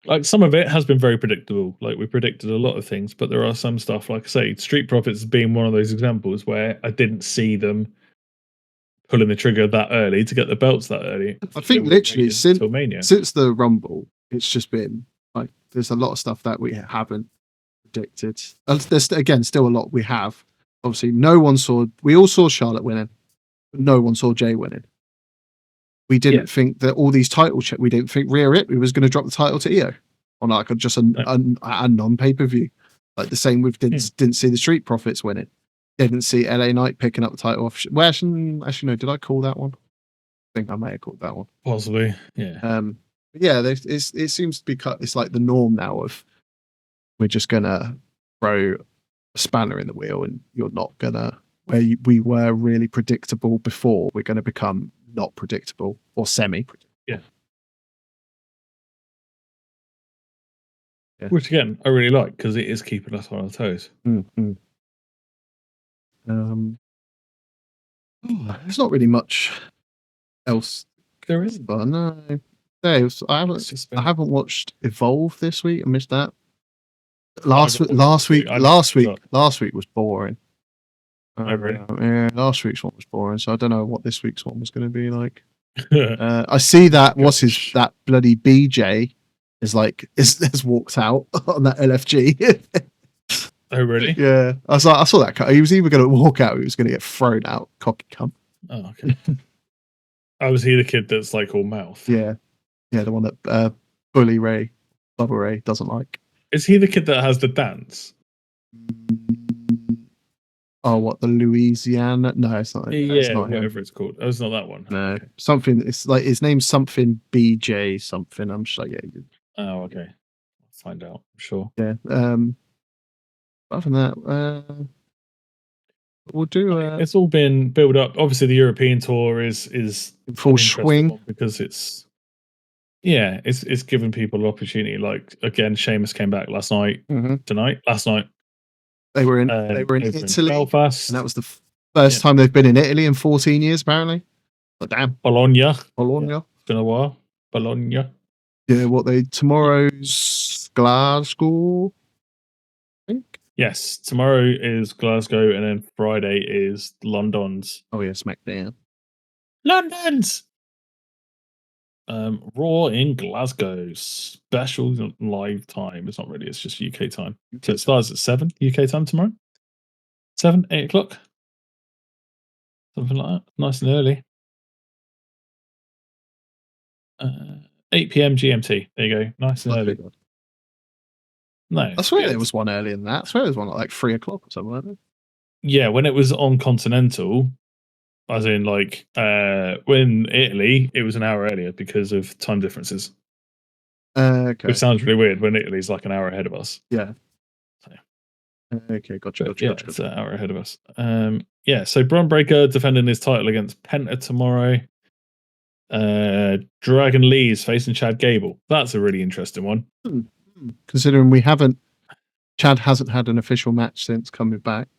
Like some of it has been very predictable. Like we predicted a lot of things, but there are some stuff, like I say, Street Profits being one of those examples where I didn't see them pulling the trigger that early to get the belts that early. I think literally since the Rumble, it's just been like there's a lot of stuff that we haven't predicted. There's again still a lot we have. Obviously, we all saw Charlotte winning, but no one saw Jay winning. We didn't think that all these we didn't think Rhea Ripley was going to drop the title to Io on like just a non-pay-per-view. Like the same with didn't see the Street Profits winning. Didn't see LA Knight picking up the title off. Well, actually, no. Did I call that one? I think I may have called that one. Possibly, yeah. Yeah. It seems to be cut. It's like the norm now of we're just gonna throw a spanner in the wheel, and you're not gonna. Where we were really predictable before, we're going to become not predictable or semi-predictable. Yeah. Which again, I really like because it is keeping us on our toes. Mm-hmm. There's not really much else. There isn't. But no. I haven't watched Evolve this week. I missed that. Last week was boring. Really? Yeah, last week's one was boring, so I don't know what this week's one was going to be like. I see that that bloody BJ is has walked out on that LFG. Oh really? Yeah, I saw that. He was either going to walk out, or he was going to get thrown out. Cocky cunt. Oh okay. Was he the kid that's like all mouth? Yeah, the one that Bubba Ray doesn't like. Is he the kid that has the dance? Oh, what, the Louisiana? No, it's not. Yeah, it's not whatever him. it's called. Oh, it's not that one. No, okay. Something. It's like his name's something BJ something. I'm just like, yeah. Oh, okay. I'll find out. I'm sure. Yeah. Other than that, we'll do. It's all been built up. Obviously, the European tour is in full swing because it's given people an opportunity. Like again, Sheamus came back last night. Last night. They were in Italy, Belfast, and that was the first time they've been in Italy in 14 years, apparently. But damn, Bologna. It's been a while. Bologna. Yeah, tomorrow's Glasgow, I think. Yes, tomorrow is Glasgow, and then Friday is London's. Oh yeah, SmackDown. London's. Raw in Glasgow, special live time. It's not really, it's just UK time. So it starts at 7 UK time tomorrow. 7, 8 o'clock. Something like that. Nice and early. 8 PM GMT. There you go. Nice and early. No. I swear there was one earlier than that. I swear there was one at like 3 o'clock or something like that. Yeah, when it was on Continental, as in like when Italy, it was an hour earlier because of time differences. Okay. Which sounds really weird when Italy's like an hour ahead of us. Yeah. So. Okay, gotcha. It's an hour ahead of us. So Braun Breaker defending his title against Penta tomorrow. Dragon Lee's facing Chad Gable. That's a really interesting one. Considering Chad hasn't had an official match since coming back.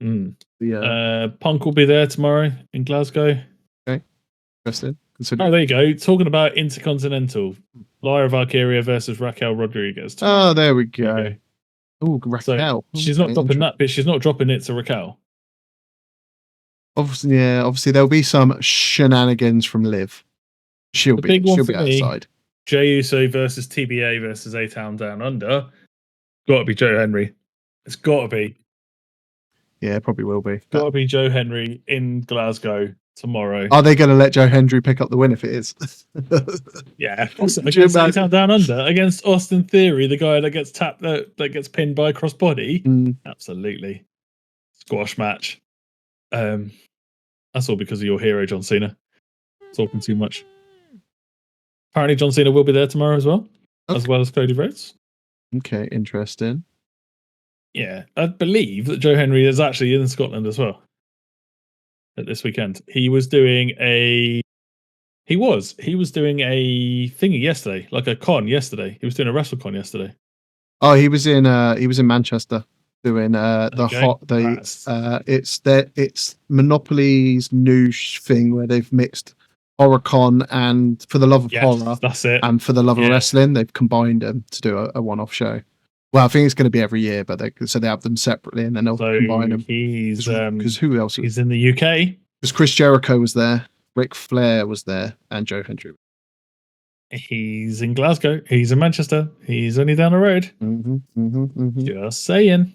Punk will be there tomorrow in Glasgow. Okay, interesting. There you go. Talking about Intercontinental, Lyra Valkyria versus Raquel Rodriguez. Tomorrow. Oh, there we go. Oh, Raquel. So she's not dropping that, but she's not dropping it to Raquel. Obviously there'll be some shenanigans from Liv. She'll be outside. Jey Uso versus TBA versus A-Town Down Under. Got to be Joe Henry. It's got to be. Yeah, it probably will be. Got to be Joe Henry in Glasgow tomorrow. Are they going to let Joe Henry pick up the win if it is? Yeah, against Town Down Under, against Austin Theory, the guy that gets tapped, that gets pinned by a crossbody. Absolutely, squash match. That's all because of your hero, John Cena. Talking too much. Apparently, John Cena will be there tomorrow as well, as well as Cody Rhodes. Okay, interesting. Yeah, I believe that Joe Henry is actually in Scotland as well. At this weekend, he was doing a thingy yesterday, like a con yesterday. He was doing a WrestleCon yesterday. Oh, he was in Manchester doing it's Monopoly's new thing where they've mixed HorrorCon and For the Love of Horror. That's it. And For the Love of Wrestling, they've combined them to do a one-off show. Well, I think it's going to be every year, but they have them separately and then they'll combine them. Because who else? He's in the UK. Because Chris Jericho was there, Ric Flair was there, and Joe Henry. He's in Glasgow. He's in Manchester. He's only down the road. Just saying.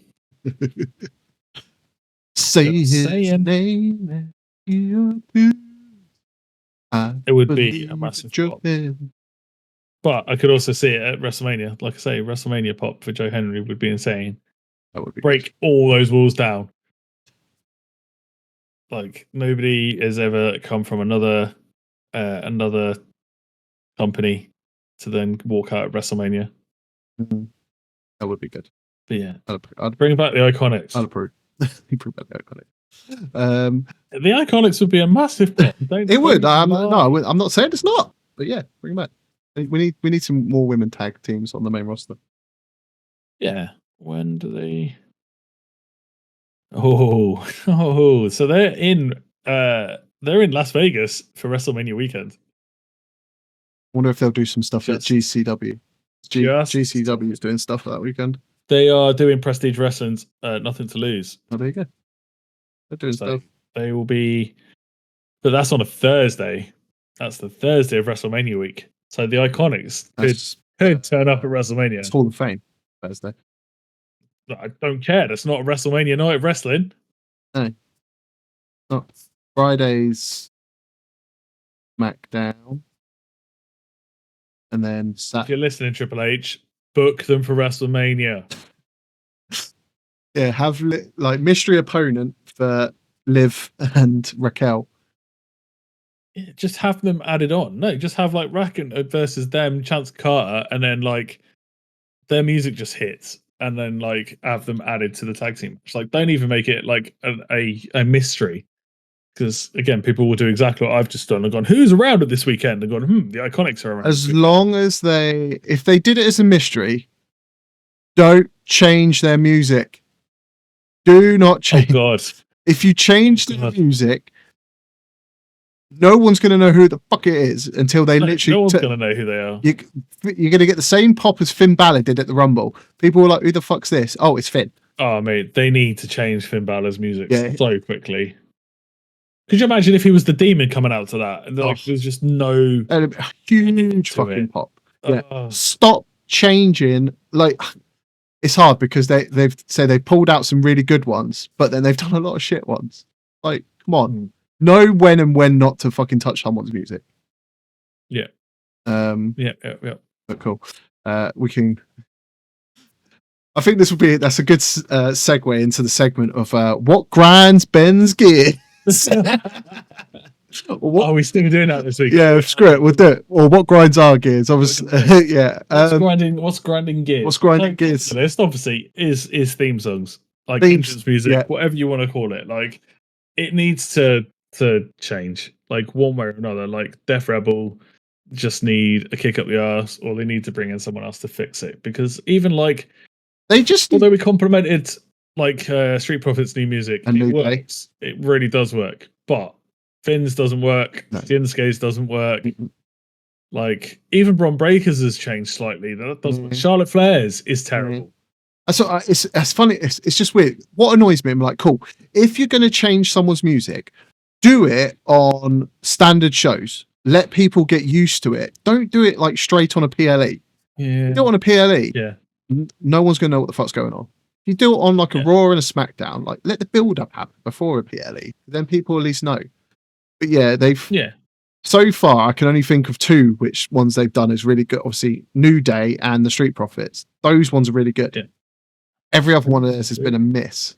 Say his name. It would be a massive pop. But I could also see it at WrestleMania. Like I say, WrestleMania pop for Joe Henry would be insane. That would be break all those walls down. Like nobody has ever come from another company to then walk out at WrestleMania. That would be good. But yeah, I'd bring back the Iconics. I'd approve. Bring back the Iconics. The Iconics would be a massive pop. It would. I'm not saying it's not, but yeah, bring them back. We need some more women tag teams on the main roster. Yeah. When do they? Oh, so they're in Las Vegas for WrestleMania weekend. I wonder if they'll do some stuff at GCW. GCW is doing stuff that weekend. They are doing Prestige Wrestling's Nothing to Lose. Oh, there you go. They're doing stuff. They will be, but that's on a Thursday. That's the Thursday of WrestleMania week. So the Iconics could turn up at WrestleMania. It's Hall of Fame Thursday. I don't care. That's not a WrestleMania night of wrestling. No. Not Friday's SmackDown. And then if you're listening, Triple H, book them for WrestleMania. Yeah, have like mystery opponent for Liv and Raquel. Yeah, just have them added on. No, just have like Racken versus them, Chance Carter, and then like their music just hits, and then like have them added to the tag team. It's like don't even make it like a mystery, because again, people will do exactly what I've just done and gone, "Who's around at this weekend?" and gone, "The Iconics are around." As long as if they did it as a mystery, don't change their music. Do not change. Oh God! If you change the music, no one's going to know who the fuck it is until they literally. No one's going to know who they are. You're going to get the same pop as Finn Balor did at the Rumble. People were like, "Who the fuck's this?" Oh, it's Finn. Oh mate, they need to change Finn Balor's music so quickly. Could you imagine if he was the Demon coming out to that? And like, there's just no huge fucking pop. Yeah, stop changing. Like, it's hard because they've pulled out some really good ones, but then they've done a lot of shit ones. Like, come on, know when and when not to fucking touch someone's music. Yeah. Yeah. But cool. We can. I think that's a good segue into the segment of what grinds Ben's gears. Are we still doing that this week? Yeah, screw it. We'll do it. Or what grinds our gears? Obviously, yeah. What's grinding gears? What's grinding gears? The list obviously is theme songs, like entrance music, whatever you want to call it. Like it needs to change, like one way or another. Like Def Rebel just need a kick up the arse, or they need to bring in someone else to fix it. Because even like although we complimented like Street Profits' new music, it works. It really does work, but Finn's doesn't work. No. Shinsuke's doesn't work. Like even Bron Breaker's has changed slightly. That doesn't. Charlotte Flair's is terrible. So it's funny. It's just weird. What annoys me, I'm like, cool. If you're going to change someone's music, do it on standard shows. Let people get used to it. Don't do it like straight on a PLE. Yeah. Do it on a PLE. Yeah. No one's going to know what the fuck's going on. you do it on like a Yeah. Raw and a SmackDown, like let the build up happen before a PLE, then people at least know. But yeah, so far I can only think of two which ones they've done is really good. Obviously, New Day and the Street Profits. Those ones are really good. Yeah. Every other one of theirs has been a miss.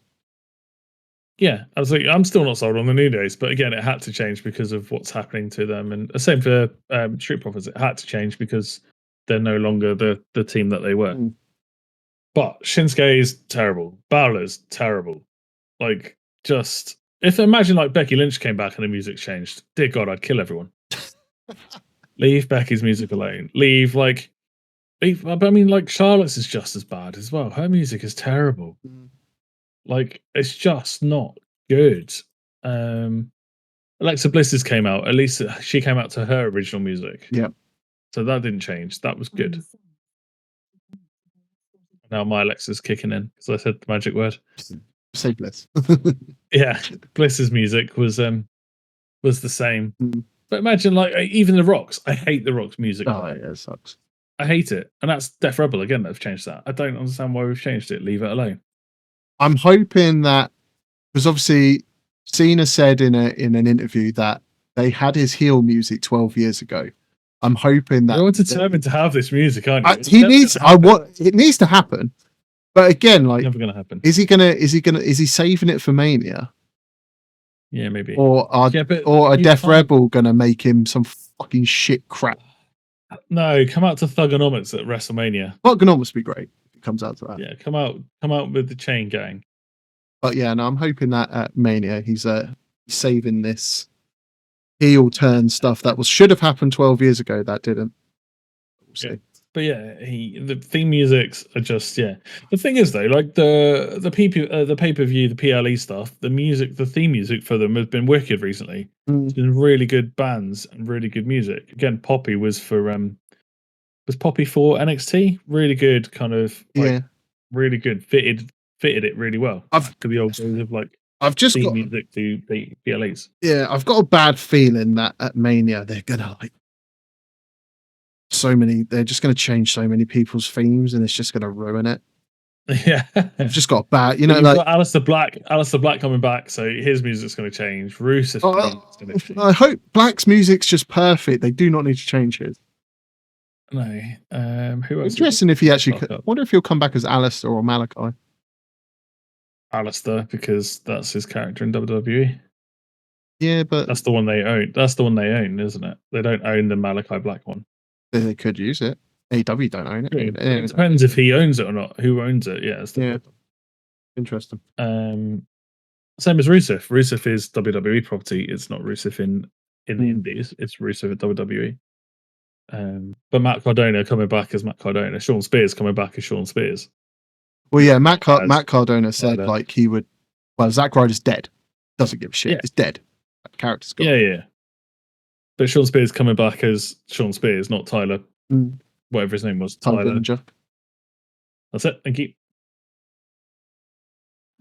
Yeah, I was like, I'm still not sold on the New Days, but again, it had to change because of what's happening to them, and the same for Street Profits. It had to change because they're no longer the team that they were. But Shinsuke is terrible. Balor's terrible. Like, just imagine like Becky Lynch came back and the music changed. Dear God, I'd kill everyone. Leave Becky's music alone. But I mean, like Charlotte's is just as bad as well. Her music is terrible. Like, it's just not good. Alexa Bliss's came out. At least she came out to her original music. Yeah. So that didn't change. That was good. Now my Alexa's kicking in because I said the magic word. Say Bliss. Yeah, Bliss's music was the same. But imagine like even the Rock's. I hate the Rock's music. Oh yeah, it sucks. I hate it, and that's Def Rebel again. They've changed that. I don't understand why we've changed it. Leave it alone. I'm hoping that, because obviously Cena said in an interview that they had his heel music 12 years ago. I'm hoping that you're determined to have this music, aren't you? It needs to happen. But again, like, never gonna happen. Is he saving it for Mania? Yeah, maybe. Or are Def Rebel gonna make him some fucking shit crap? No, come out to Thugonomics at WrestleMania. Thugonomics would be great if it comes out to that. Yeah, come out with the Chain Gang. But yeah, no, I'm hoping that at Mania he's saving this heel turn stuff that should have happened 12 years ago. That didn't. We'll see. Yeah. But yeah, the theme musics are just The thing is though, like the pay per view, the PLE stuff, the theme music for them has been wicked recently. It's been really good bands and really good music. Again, Poppy was for Poppy for NXT. Really good, kind of really good. Fitted it really well. To the old days of like I've just theme got music to the PLEs. Yeah, I've got a bad feeling that at Mania they're gonna like. They're just going to change so many people's themes, and it's just going to ruin it. Yeah, I've just got bad, like Aleister Black coming back, so his music's going to change. Rusev. I hope Black's music's just perfect. They do not need to change his. No. Who else? Interesting if he actually. I wonder if he'll come back as Aleister or Malachi. Aleister, because that's his character in WWE. Yeah, but that's the one they own. That's the one they own, isn't it? They don't own the Malachi Black one. They could use it. AEW don't own it. It depends if he owns it or not. Who owns it? Yeah. Interesting. Same as Rusev. Rusev is WWE property. It's not Rusev in the Indies. It's Rusev at WWE. But Matt Cardona coming back as Matt Cardona. Sean Spears coming back as Sean Spears. Well, yeah, Matt Cardona said like he would. Well, Zack Ryder's dead. Doesn't give a shit. It's dead. That character's gone. Yeah. But Sean Spears coming back as Sean Spears, not Tyler. Whatever his name was. Tyler Dillinger. That's it. Thank you.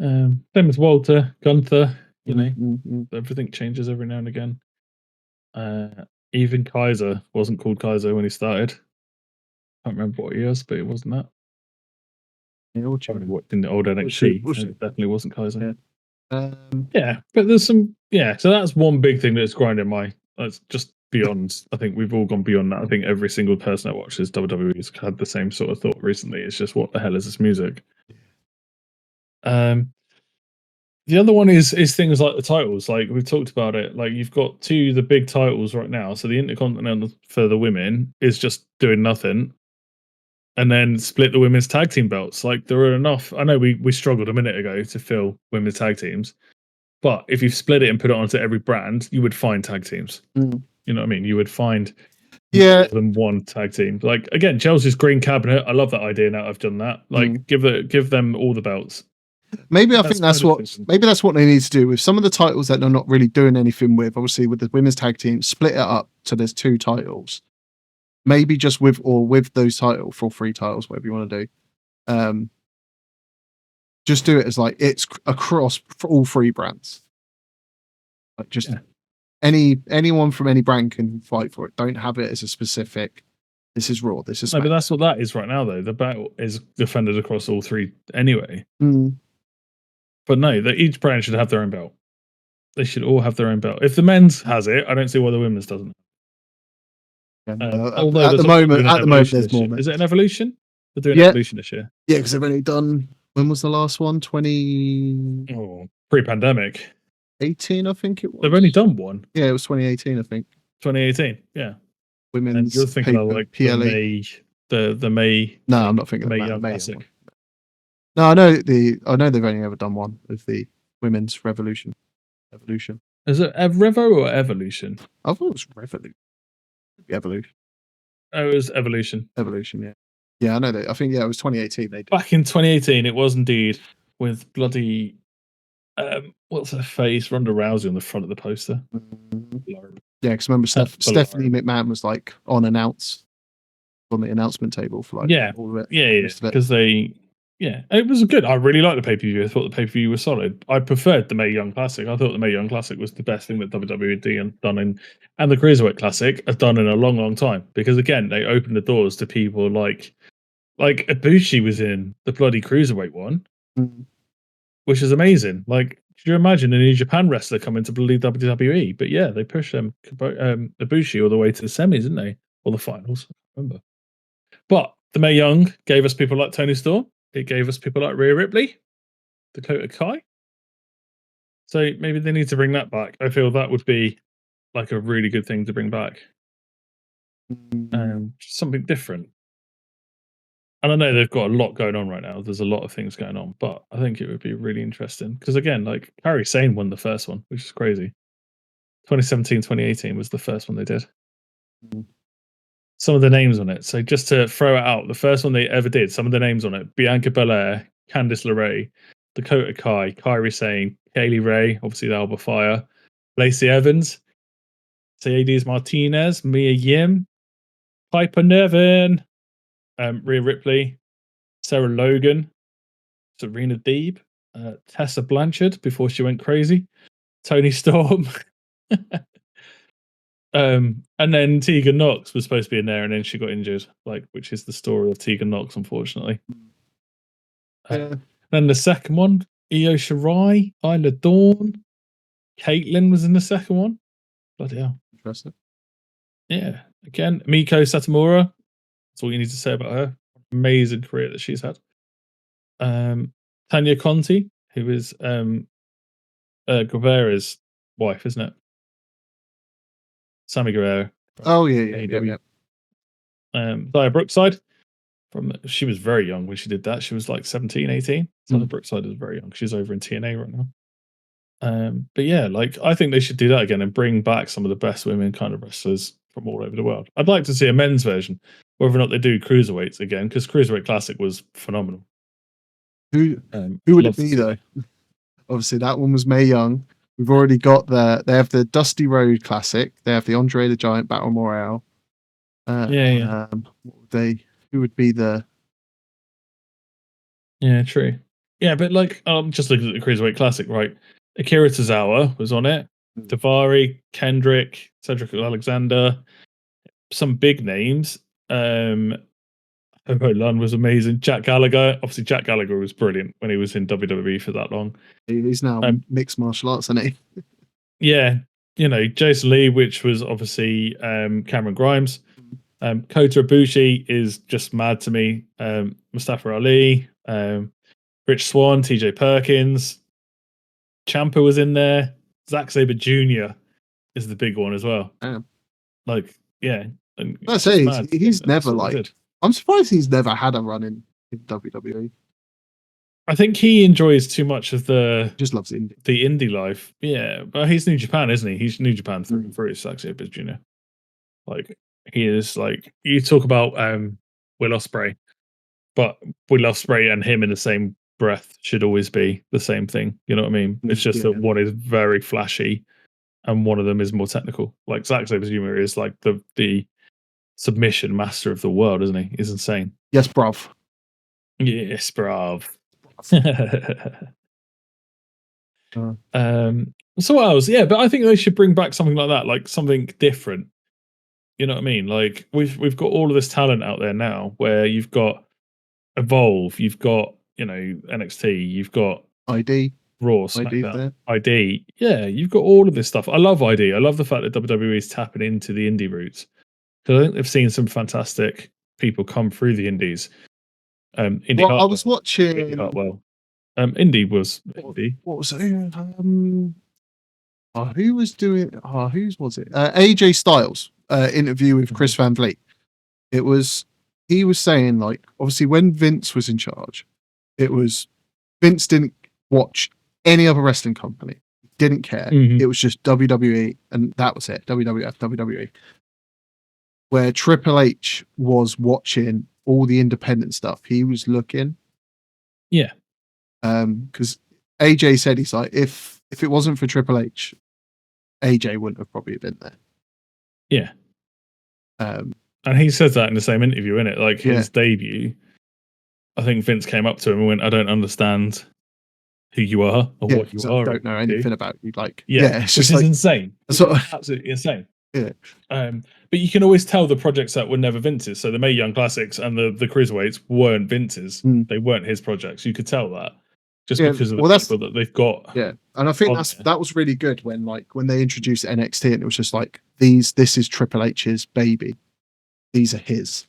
Same as Walter, Gunther. You know, everything changes every now and again. Even Kaiser wasn't called Kaiser when he started. I can't remember what he was, but it wasn't that. Yeah, in the old NXT, it definitely wasn't Kaiser. Yeah. But there's some. Yeah, so that's one big thing that's grinding my. That's just beyond. I think we've all gone beyond that. I think every single person that watches WWE has had the same sort of thought recently. It's just, what the hell is this music? The other one is things like the titles. Like we've talked about it. Like you've got the big titles right now. So the Intercontinental for the women is just doing nothing, and then split the women's tag team belts. Like there are enough. I know we struggled a minute ago to fill women's tag teams, but if you split it and put it onto every brand, you would find tag teams. You know what I mean? You would find more than one tag team. Like again, Chelsea's Green Cabinet. I love that idea. Now I've done that. Like give them all the belts. Maybe I think that's what they need to do with some of the titles that they're not really doing anything with. Obviously, with the women's tag team, split it up so there's 2 titles. Maybe just with those titles, for 3 titles, whatever you want to do. Just do it as like it's across for all 3 brands. Like just anyone from any brand can fight for it. Don't have it as a specific This is Raw. This is no, SmackDown. but that's what that is right now, though. The belt is defended across all three anyway. Mm. But no, each brand should have their own belt. They should all have their own belt. If the men's has it, I don't see why the women's doesn't. Yeah, no, Although at the moment, there's more. Is it an Evolution? They're doing Evolution this year. Yeah, because they've only done. When was the last one? Pre-pandemic. 18, I think it was. They've only done one. Yeah, it was 2018, I think. 2018. Yeah. Women's. And you're thinking of like PLE. the May. No, I'm not thinking of the Young May Classic. one. No, I know they've only ever done one of the women's Evolution. Is it Revo or Evolution? I thought it was Revolution. Evolution. Oh, it was Evolution. Evolution, yeah. Yeah, I know that. I think it was 2018. They did. Back in 2018, it was indeed with bloody what's her face, Ronda Rousey on the front of the poster. Mm-hmm. Yeah, because remember Stephanie McMahon was like on the announcement table for like all of it. Because it was good. I really liked the pay-per-view. I thought the pay-per-view was solid. I preferred the Mae Young Classic. I thought the Mae Young Classic was the best thing that WWE had done and the Cruiserweight Classic has done in a long, long time. Because again, they opened the doors to people like Ibushi was in the bloody Cruiserweight one, which is amazing. Like, could you imagine a New Japan wrestler coming to bloody WWE? But yeah, they pushed Ibushi all the way to the semis, didn't they? Or the finals, I can't remember. But the Mae Young gave us people like Tony Storm. It gave us people like Rhea Ripley, Dakota Kai. So maybe they need to bring that back. I feel that would be like a really good thing to bring back. Something different. And I know they've got a lot going on right now. There's a lot of things going on, but I think it would be really interesting. Because again, like Kairi Sane won the first one, which is crazy. 2017, 2018 was the first one they did. Some of the names on it. So just to throw it out, the first one they ever did, some of the names on it: Bianca Belair, Candice LeRae, Dakota Kai, Kairi Sane, Kaylee Ray, obviously the Alba Fire, Lacey Evans, Mercedes Martinez, Mia Yim, Piper Niven, Rhea Ripley, Sarah Logan, Serena Deeb, Tessa Blanchard before she went crazy, Tony Storm. And then Tegan Knox was supposed to be in there, and then she got injured, which is the story of Tegan Knox, unfortunately. Then the second one, Io Shirai, Isla Dawn, Caitlyn was in the second one. Bloody hell. Interesting. Yeah. Again, Miko Satomura. That's all you need to say about her. Amazing career that she's had. Tanya Conti, who is Guevara's wife, isn't it? Sammy Guevara. Oh, yeah. Daya Brookside. She was very young when she did that. She was like 17, 18. Daya Brookside is very young. She's over in TNA right now. But yeah, I think they should do that again and bring back some of the best women kind of wrestlers from all over the world. I'd like to see a men's version, whether or not they do cruiserweights again, because Cruiserweight Classic was phenomenal. Who would it be though? Obviously, that one was Mae Young. We've already got they have the Dusty Road Classic. They have the Andre the Giant Battle Royale. Who would be the? Yeah, true. Yeah, but just looking at the Cruiserweight Classic, right? Akira Tozawa was on it. Davari, Kendrick, Cedric Alexander, some big names. Lund was amazing. Jack Gallagher. Obviously, Jack Gallagher was brilliant when he was in WWE for that long. He's now mixed martial arts, isn't he? Yeah. Jason Lee, which was obviously Cameron Grimes. Kota Ibushi is just mad to me. Mustafa Ali, Rich Swann, TJ Perkins. Ciampa was in there. Zack Sabre Jr. is the big one as well. Yeah. I say he's never I'm surprised he's never had a run in WWE. I think he enjoys too much of just loves indie. The indie life. Yeah, but he's New Japan, isn't he? He's New Japan through and through. Zack Sabre Jr. He is you talk about Will Ospreay, but Will Ospreay and him in the same breath should always be the same thing. You know what I mean? It's just that one is very flashy and one of them is more technical. Zack Sabre Jr. is the submission master of the world, isn't he? He's insane. Yes, bruv. Yes, bruv. So what else? Yeah, but I think they should bring back something like that, something different. You know what I mean? Like we've got all of this talent out there now, where you've got Evolve, you've got NXT, you've got ID, Raw, ID's SmackDown, there. ID. Yeah, you've got all of this stuff. I love ID. I love the fact that WWE is tapping into the indie roots, because I think they've seen some fantastic people come through the indies. Indie Well, I Hartwell, was watching. Indie Hartwell. Indie was indie. What was it? Who was doing? Whose was it? AJ Styles interview with Chris Van Vliet. It was. He was saying, like, obviously when Vince was in charge, it was Vince didn't watch any other wrestling company, didn't care. It was just WWE, and that was it. WWF, WWE. Where Triple H was watching all the independent stuff, he was looking. Yeah. Because AJ said, he's like, if it wasn't for Triple H, AJ wouldn't have probably been there. Yeah. And he says that in the same interview, innit? Like his debut, I think Vince came up to him and went, "I don't understand who you are or what you are. I don't know anything about you." Like, it's just like, insane. It's absolutely insane. Yeah. But you can always tell the projects that were never Vince's. So the Mae Young Classics and the Cruiserweights weren't Vince's. They weren't his projects. You could tell that just because of the people that they've got. Yeah, and I think that was really good when they introduced NXT, and it was just like this is Triple H's baby. These are his.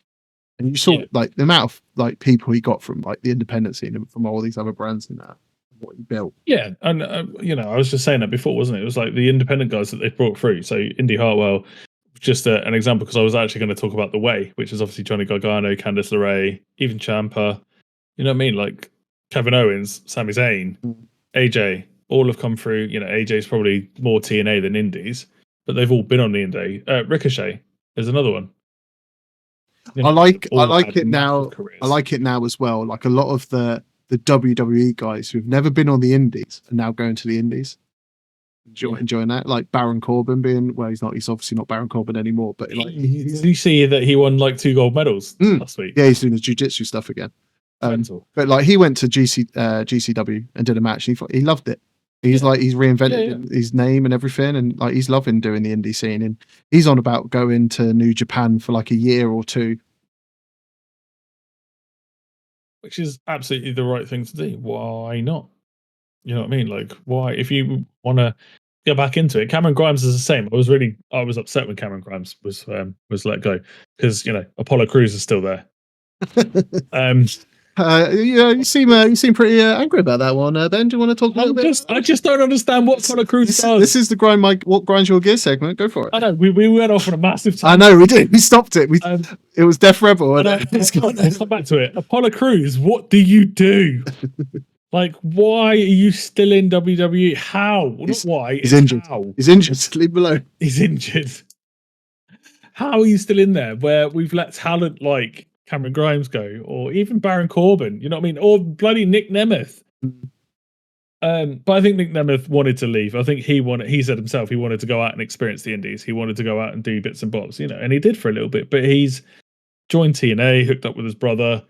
And you saw like the amount of like people he got from like the independent scene and from all these other brands and that, what he built. Yeah, and I was just saying that before, wasn't it? It was like the independent guys that they brought through. So Indy Hartwell, just an example, because I was actually going to talk about The Way, which is obviously Johnny Gargano, Candice LeRae, even Ciampa. You know what I mean? Like Kevin Owens, Sami Zayn, AJ, all have come through. AJ's probably more TNA than Indies, but they've all been on the Indie. Ricochet is another one. I like it now. Careers. I like it now as well. Like a lot of the WWE guys who've never been on the Indies are now going to the Indies. Enjoying that. Like Baron Corbin he's obviously not Baron Corbin anymore, but like did you see that he won like 2 gold medals last week? Yeah, he's doing his jiu-jitsu stuff again. But like he went to GCW and did a match. And he loved it. He's he's reinvented his name and everything, and like he's loving doing the indie scene. And he's on about going to New Japan for like a year or two, which is absolutely the right thing to do. Why not? You know what I mean? Like, why? If you want to go back into it, Cameron Grimes is the same. I was upset when Cameron Grimes was let go, because Apollo Crews is still there. You seem pretty angry about that one, Ben. Do you want to talk a little bit? I just don't understand what Apollo Crews does. This is the what grinds your gear segment. Go for it. I know we went off on a massive time. I know we did. We stopped it. It was Def Rebel. Let's come back to it. Apollo Crews, what do you do? Like, why are you still in WWE? How? Not why. He's injured. How? He's injured. Leave him alone. He's injured. How are you still in there where we've let talent like Cameron Grimes go, or even Baron Corbin? You know what I mean? Or bloody Nick Nemeth. But I think Nick Nemeth wanted to leave. I think he said himself he wanted to go out and experience the indies. He wanted to go out and do bits and bobs, and he did for a little bit. But he's joined TNA, hooked up with his brother.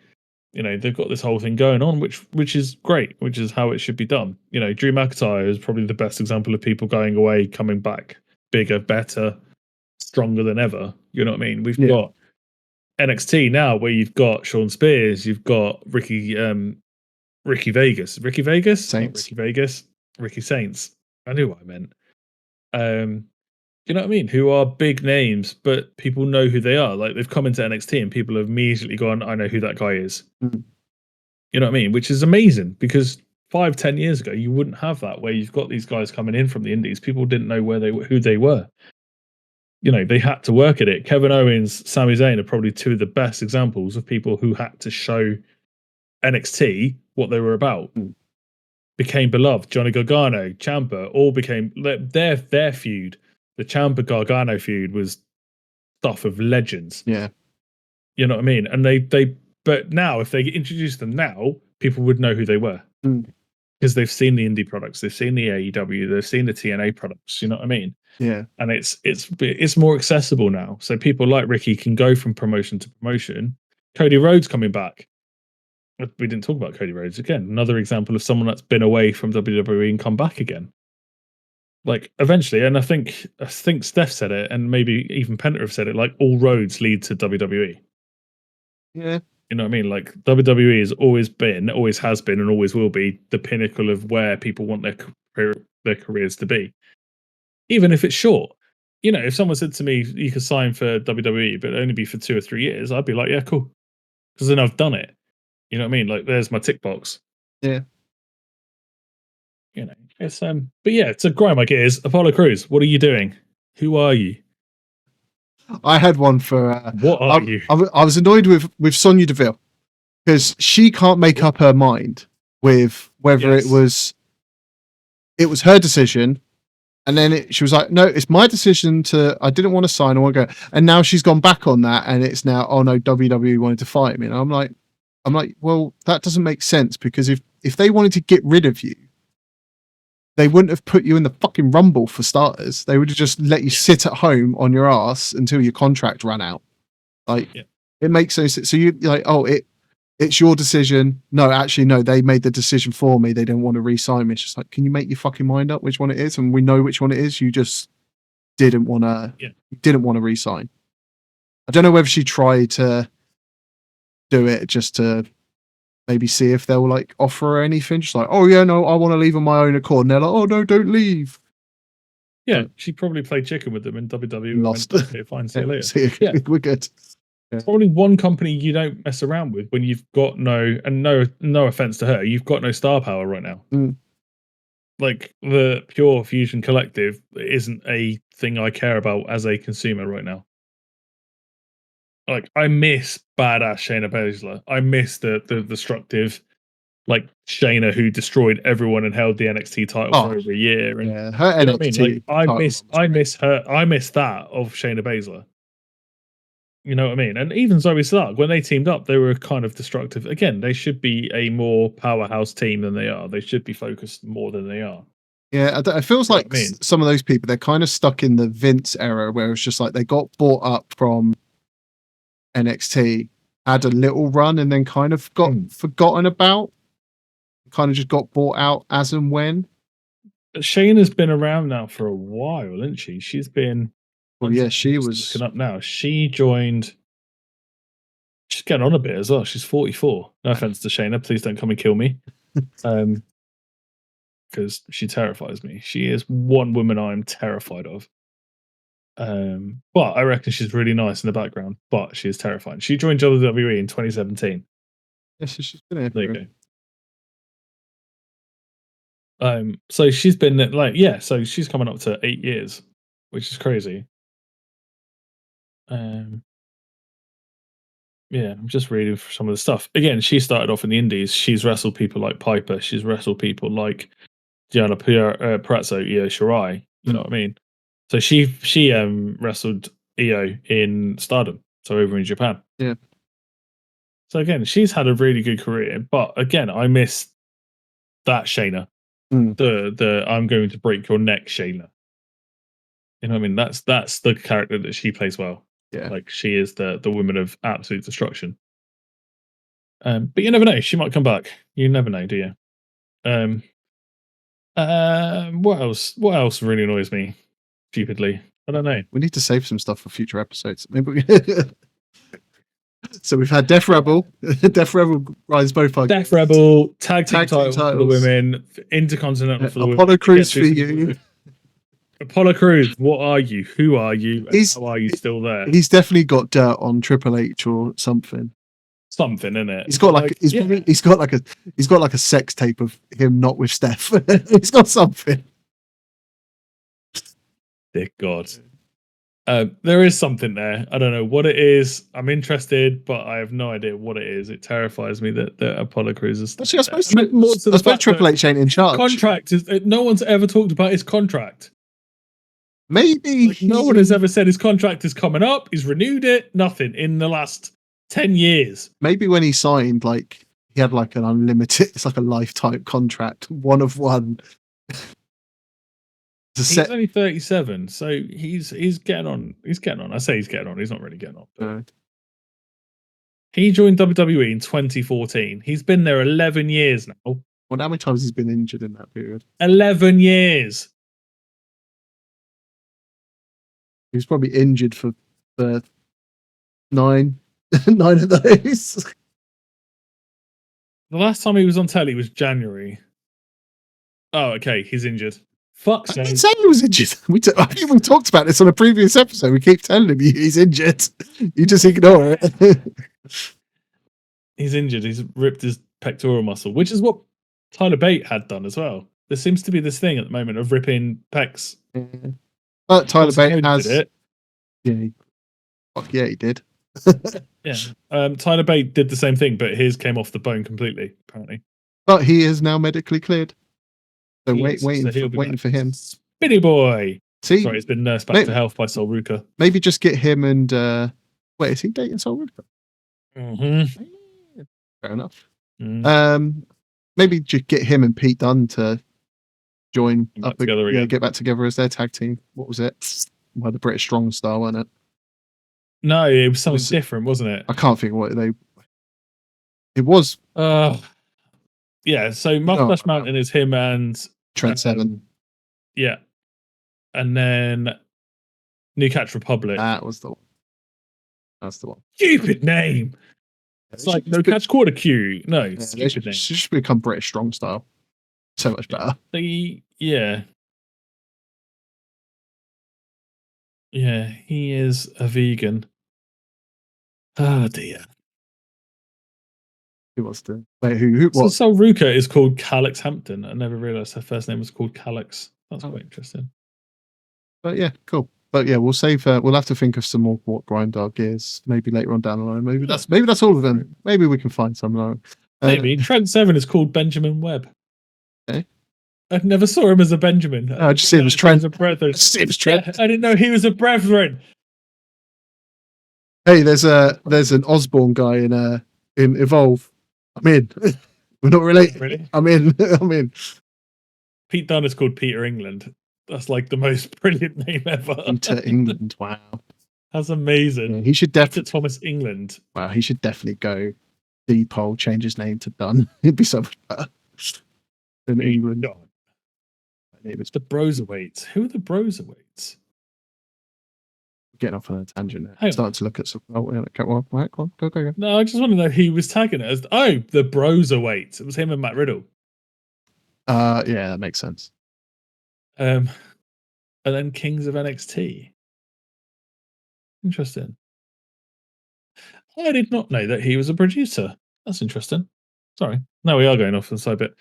They've got this whole thing going on, which is great, which is how it should be done. Drew McIntyre is probably the best example of people going away, coming back bigger, better, stronger than ever. You know what I mean? We've got NXT now, where you've got Sean Spears, you've got Ricky Vegas, Saints. Ricky Saints. I knew what I meant. You know what I mean? Who are big names, but people know who they are. Like, they've come into NXT and people have immediately gone, "I know who that guy is." You know what I mean? Which is amazing, because 5-10 years ago you wouldn't have that, where you've got these guys coming in from the indies. People didn't know who they were. They had to work at it. Kevin Owens, Sami Zayn are probably two of the best examples of people who had to show NXT what they were about. Became beloved. Johnny Gargano, Ciampa, all became their feud. The Ciampa Gargano feud was stuff of legends. Yeah, you know what I mean. And but now, if they introduce them now, people would know who they were, because they've seen the indie products, they've seen the AEW, they've seen the TNA products. You know what I mean? Yeah. And it's more accessible now, so people like Ricky can go from promotion to promotion. Cody Rhodes coming back. We didn't talk about Cody Rhodes again. Another example of someone that's been away from WWE and come back again. Like eventually, and I think Steph said it, and maybe even Penta have said it. Like all roads lead to WWE. Yeah. You know what I mean? Like WWE has always been, always has been, and always will be the pinnacle of where people want their careers to be, even if it's short. You know, if someone said to me, "You could sign for WWE, but only be for 2 or 3 years," I'd be like, "Yeah, cool," because then I've done it. You know what I mean? Like, there's my tick box. Yeah. You know, it's but yeah, it's a grind like it is. Apollo Crews, what are you doing? Who are you? I had one for. What are you? I was annoyed with Sonya Deville because she can't make up her mind with whether it was her decision, and then she was like, "No, it's my decision to. I didn't want to sign. I want to go." And now she's gone back on that, and it's now, "Oh no, WWE wanted to fight me." And I'm like, well, that doesn't make sense because if they wanted to get rid of you, they wouldn't have put you in the fucking Rumble for starters. They would have just let you sit at home on your ass until your contract ran out. Like, it makes no sense. So you like, oh, it's your decision. No, actually, no, they made the decision for me. They didn't want to re-sign me. It's just like, can you make your fucking mind up which one it is? And we know which one it is. You just didn't want to. Yeah. Didn't want to re-sign. I don't know whether she tried to do it just to maybe see if they'll like offer her anything. Just like, oh yeah, no, I want to leave on my own accord. And they're like, oh no, don't leave. Yeah, she probably played chicken with them in WWE. Lost. Okay, fine, see you later. See you. Yeah. We're good. It's probably one company you don't mess around with when you've got no offense to her, you've got no star power right now. Like the Pure Fusion Collective isn't a thing I care about as a consumer right now. Like I miss badass Shayna Baszler. I miss the destructive, like Shayna who destroyed everyone and held the NXT title for over a year. And her NXT. I miss her. I miss that of Shayna Baszler. You know what I mean? And even Zoe Stark, when they teamed up, they were kind of destructive. Again, they should be a more powerhouse team than they are. They should be focused more than they are. Yeah, it feels like some of those people, they're kind of stuck in the Vince era where it's just like they got bought up from NXT, had a little run, and then kind of got forgotten about. Kind of just got bought out as and when. But Shayna's been around now for a while, isn't she? She's been. Well, yeah, she was looking up now. She joined. She's getting on a bit as well. She's 44. No offense to Shayna. Please don't come and kill me. Because she terrifies me. She is one woman I'm terrified of. But I reckon she's really nice in the background. But she is terrifying. She joined WWE in 2017. Yes, she's been here. There you go. So she's been like, so she's coming up to 8 years, which is crazy. Yeah, I'm just reading for some of the stuff. Again, she started off in the Indies. She's wrestled people like Piper. She's wrestled people like Diana Perazzo, Io Shirai. You know what I mean? So she wrestled Io in Stardom, so over in Japan. Yeah. So again, she's had a really good career, but again, I miss that Shayna. The I'm going to break your neck Shayna. You know what I mean? That's the character that she plays well. Yeah. Like she is the woman of absolute destruction. But you never know. She might come back. You never know, do you? What else? What else really annoys me? Stupidly, I don't know. We need to save some stuff for future episodes. Maybe. So we've had Death Rebel. Death Rebel rides both our Death Rebel tag team titles for the women, Intercontinental for the women. Apollo Crews for you. Apollo Crews, what are you? Who are you? And how are you still there? He's definitely got dirt on Triple H or something. Something in it. He's got he's got like a sex tape of him not with Steph. He's got something. Dear God. There is something there. I don't know what it is. I'm interested, but I have no idea what it is. It terrifies me that Apollo Crews is. Actually, I suppose Triple H ain't in charge. Contract is. No one's ever talked about his contract. Maybe no one has ever said his contract is coming up. He's renewed it. Nothing in the last 10 years. Maybe when he signed, like he had like an unlimited. It's like a lifetime contract, one of one. He's only 37, so he's getting on. He's getting on. I say he's getting on. He's not really getting on. But he joined WWE in 2014. He's been there 11 years now. Well, how many times he's been injured in that period? 11 years. He was probably injured for 9 of those. The last time he was on telly was January. Oh, okay. He's injured. Fuck's I didn't sake. say he was injured. I think we talked about this on a previous episode. We keep telling him he's injured. You just ignore it. He's injured. He's ripped his pectoral muscle, which is what Tyler Bate had done as well. There seems to be this thing at the moment of ripping pecs. But Tyler Obviously, Bate Cody has. did it. Yeah, fuck yeah, he did. Yeah. Tyler Bate did the same thing, but his came off the bone completely, apparently. But he is now medically cleared. So Yes, waiting for him. Spinny boy. See, Sorry, he's been nursed back to health by Sol Ruka. maybe just get him and wait, is he dating Sol Ruka? Mm-hmm. Fair enough. Maybe just get him and Pete Dunne to join up together again. get back together as their tag team. What was it? Well, the British Strong Style, wasn't it? No, it was something different, wasn't it? I can't think what they. It was. Yeah. So Mustache Mountain is him and Trent Seven. Yeah, and then New Catch Republic. That was the one. That's the one. Stupid name. It's like No Catch Quarter Q. No, stupid name. Should just become British Strong Style. So much better. Yeah, he is a vegan. Oh dear. Who was the wait? Who? What? So Sol Ruka is called Calix Hampton. I never realised her first name was called Calix. That's quite interesting. But yeah, cool. But yeah, we'll save. We'll have to think of some more what grind our gears maybe later on down the line. Maybe that's all of them. Maybe we can find some. Maybe Trent Seven is called Benjamin Webb. Okay. I never saw him as a Benjamin. No, I just see him as Trent. Trent. I didn't know he was a brethren. Hey, there's an Osborne guy in Evolve. I'm in. We're not related. Really? I'm in. Pete Dunne is called Peter England. That's like the most brilliant name ever. Peter England. Wow. That's amazing. Yeah, he should definitely. Thomas England. Wow, he should definitely go Depol, change his name to Dunn. It'd be so much better than England. No. It's the Broserweights. Who are the Broserweights? Getting off on a tangent there. Starting to look at some. Oh, yeah, go. No, I just want to know who was tagging it as. Oh, the Broserweights. It was him and Matt Riddle. Yeah, that makes sense. And then Kings of NXT. Interesting. I did not know that he was a producer. That's interesting. Sorry. No, we are going off the side bit.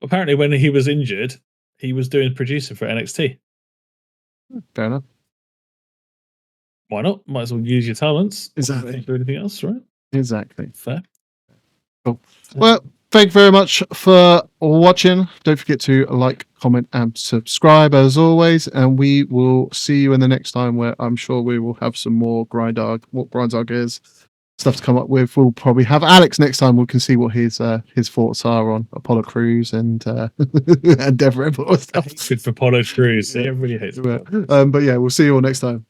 Apparently, when he was injured, he was doing producing for NXT. Fair enough. Why not? Might as well use your talents. Exactly. Do anything else, right? Exactly. Fair. Cool. Well, thank you very much for watching. Don't forget to like, comment, and subscribe as always. And we will see you in the next time where I'm sure we will have some more grinds our gears stuff to come up with. We'll probably have Alex next time. We can see what his thoughts are on Apollo Crews and Endeavour stuff. Good for Apollo Crews. Everybody hates it. But yeah, we'll see you all next time.